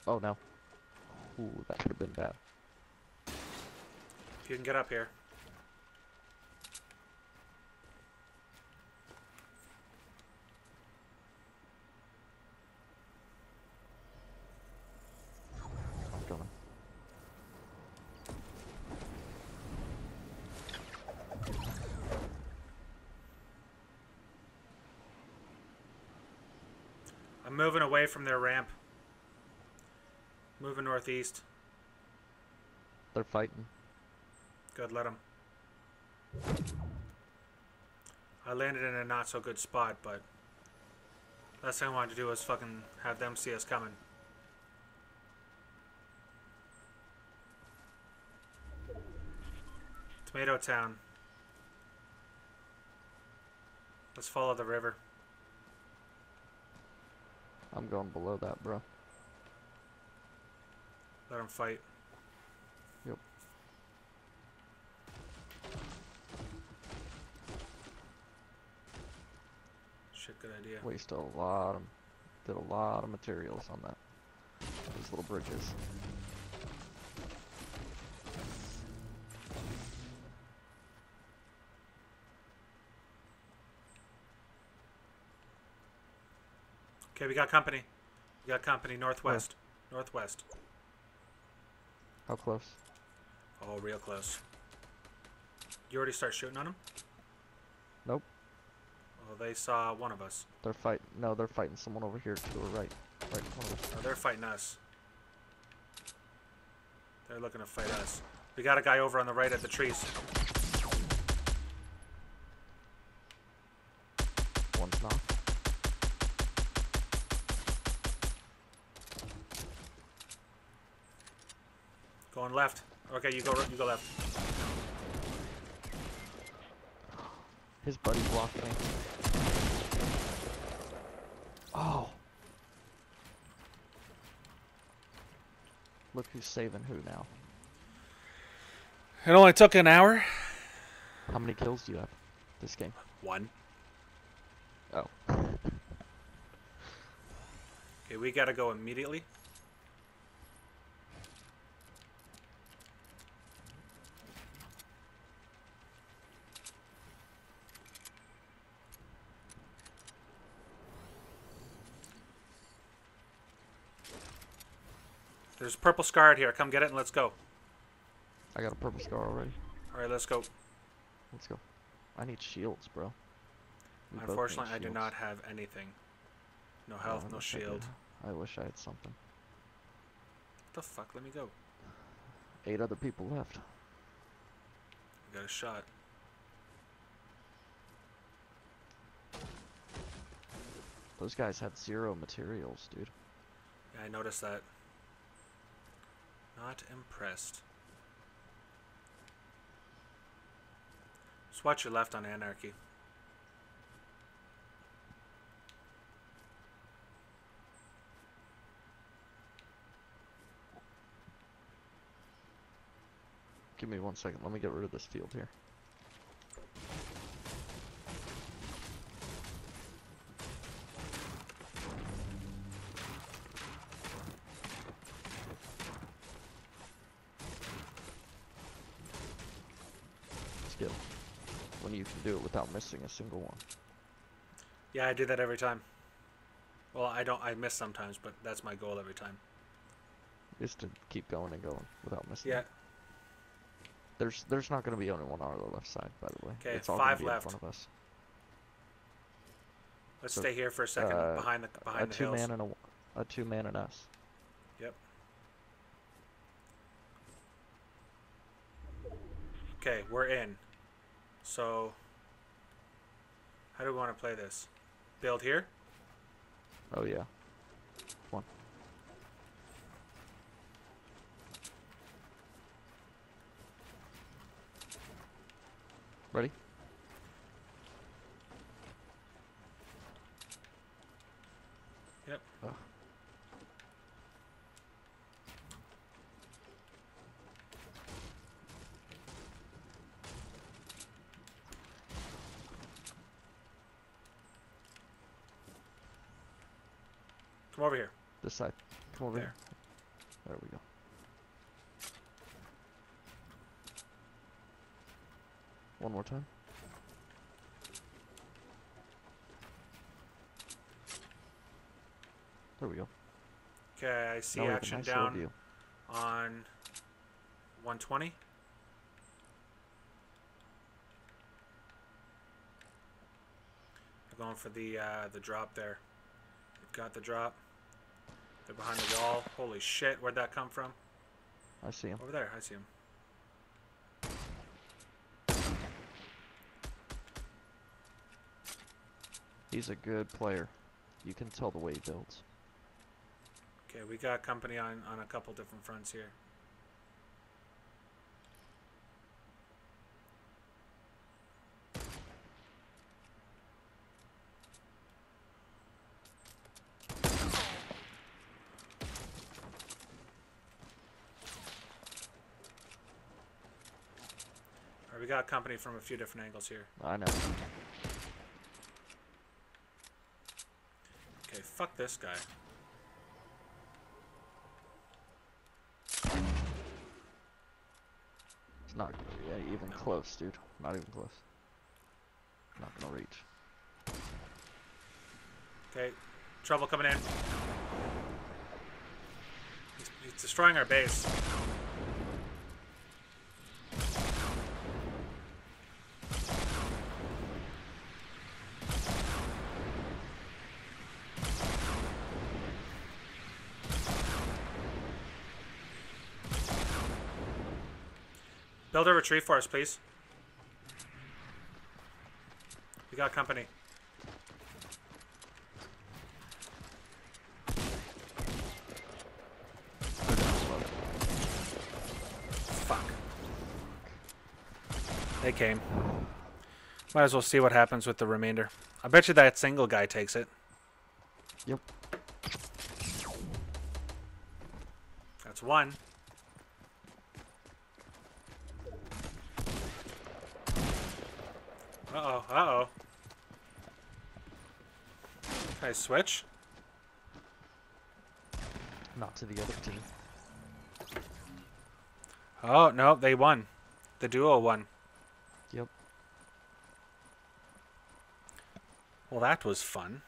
Oh, no. Ooh, that could have been bad. If you can get up here. I'm coming. I'm moving away from their ramp. Moving northeast. They're fighting. Good, let them. I landed in a not so good spot, but last thing I wanted to do was fucking have them see us coming. Tomato Town. Let's follow the river. I'm going below that, bro. Let them fight. Yep. Shit, good idea. Wasted a lot of... Did a lot of materials on that. These little bridges. Okay, we got company. We got company northwest. Northwest. How close? Oh, real close. You already start shooting on them? Nope. Well, they saw one of us. They're fighting. No, they're fighting someone over here to our right. Right in front of us. No, they're fighting us. They're looking to fight us. We got a guy over on the right at the trees. One's knocked. Going left. Okay, you go left. His buddy blocked me. Oh. Look who's saving who now. It only took an hour. How many kills do you have this game? 1. Oh. Okay, we gotta go immediately. There's a purple scar out here. Come get it and let's go. I got a purple scar already. Alright, let's go. Let's go. I need shields, bro. We both need Unfortunately, I do shields. not have anything. No health, no shield. I wish I had something. What the fuck? Let me go. 8 other people left. I got a shot. Those guys had 0 materials, dude. Yeah, I noticed that. Not impressed. Just watch your left on Anarchy. Give me 1 second. Let me get rid of this field here. Skill. When you can do it without missing a single one. Yeah, I do that every time. Well, I don't. I miss sometimes, but that's my goal every time. Is to keep going and going without missing. Yeah. It. There's not going to be only one on the left side, by the way. Okay, it's all 5 gonna be left. in front of us. Let's So, stay here for a second behind the hills. Two-man and a two-man and us. Yep. Okay, we're in. So, how do we want to play this? Build here? Oh yeah. Come on. Ready? Yep. Oh. Come over here. This side. Come over There. here. There we go. One more time. There we go. Okay, I see Now we have a action nice little down view. on 120. We're going for the drop there. We've got the drop. They're behind the wall. Holy shit, where'd that come from? I see him. Over there, I see him. He's a good player. You can tell the way he builds. Okay, we got company on a couple different fronts here. We got company from a few different angles here. I know. Okay, fuck this guy. It's not even close, dude. Not even close. Not gonna reach. Okay, trouble coming in. He's destroying our base. Build a retreat for us, please. We got company. Fuck. They came. Might as well see what happens with the remainder. I bet you that single guy takes it. Yep. That's one. Uh-oh, uh-oh. Can I switch? Not to the other team. Oh, no, they won. The duo won. Yep. Well, that was fun.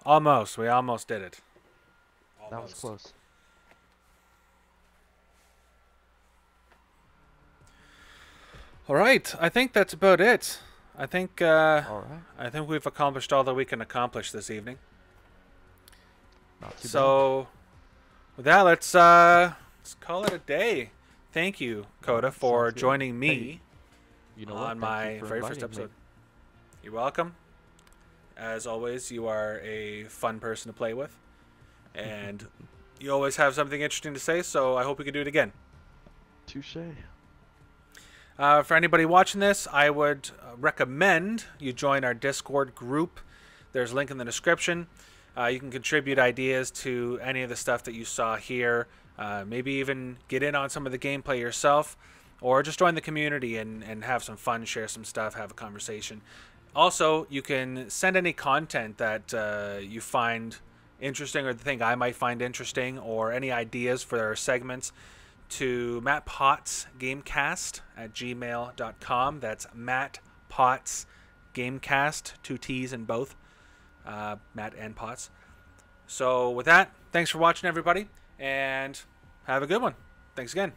Almost. We almost did it. Almost. That was close. All right, I think that's about it. I think All right. I think we've accomplished all that we can accomplish this evening. Not too So, with that, let's call it a day. Thank you, Kota, for Sounds good. joining me Hey, you know what? on Thank my you for very first inviting me. episode. You're welcome. As always, you are a fun person to play with, and you always have something interesting to say. So I hope we can do it again. Touche. For anybody watching this, I would recommend you join our Discord group. There's a link in the description. You can contribute ideas to any of the stuff that you saw here. Maybe even get in on some of the gameplay yourself, or just join the community and have some fun, share some stuff, have a conversation. Also, you can send any content that you find interesting or think I might find interesting, or any ideas for our segments, to mattpottsgamecast@gmail.com. That's mattpottsgamecast, 2 T's in both, Matt and Potts. So with that, thanks for watching, everybody, and have a good one. Thanks again.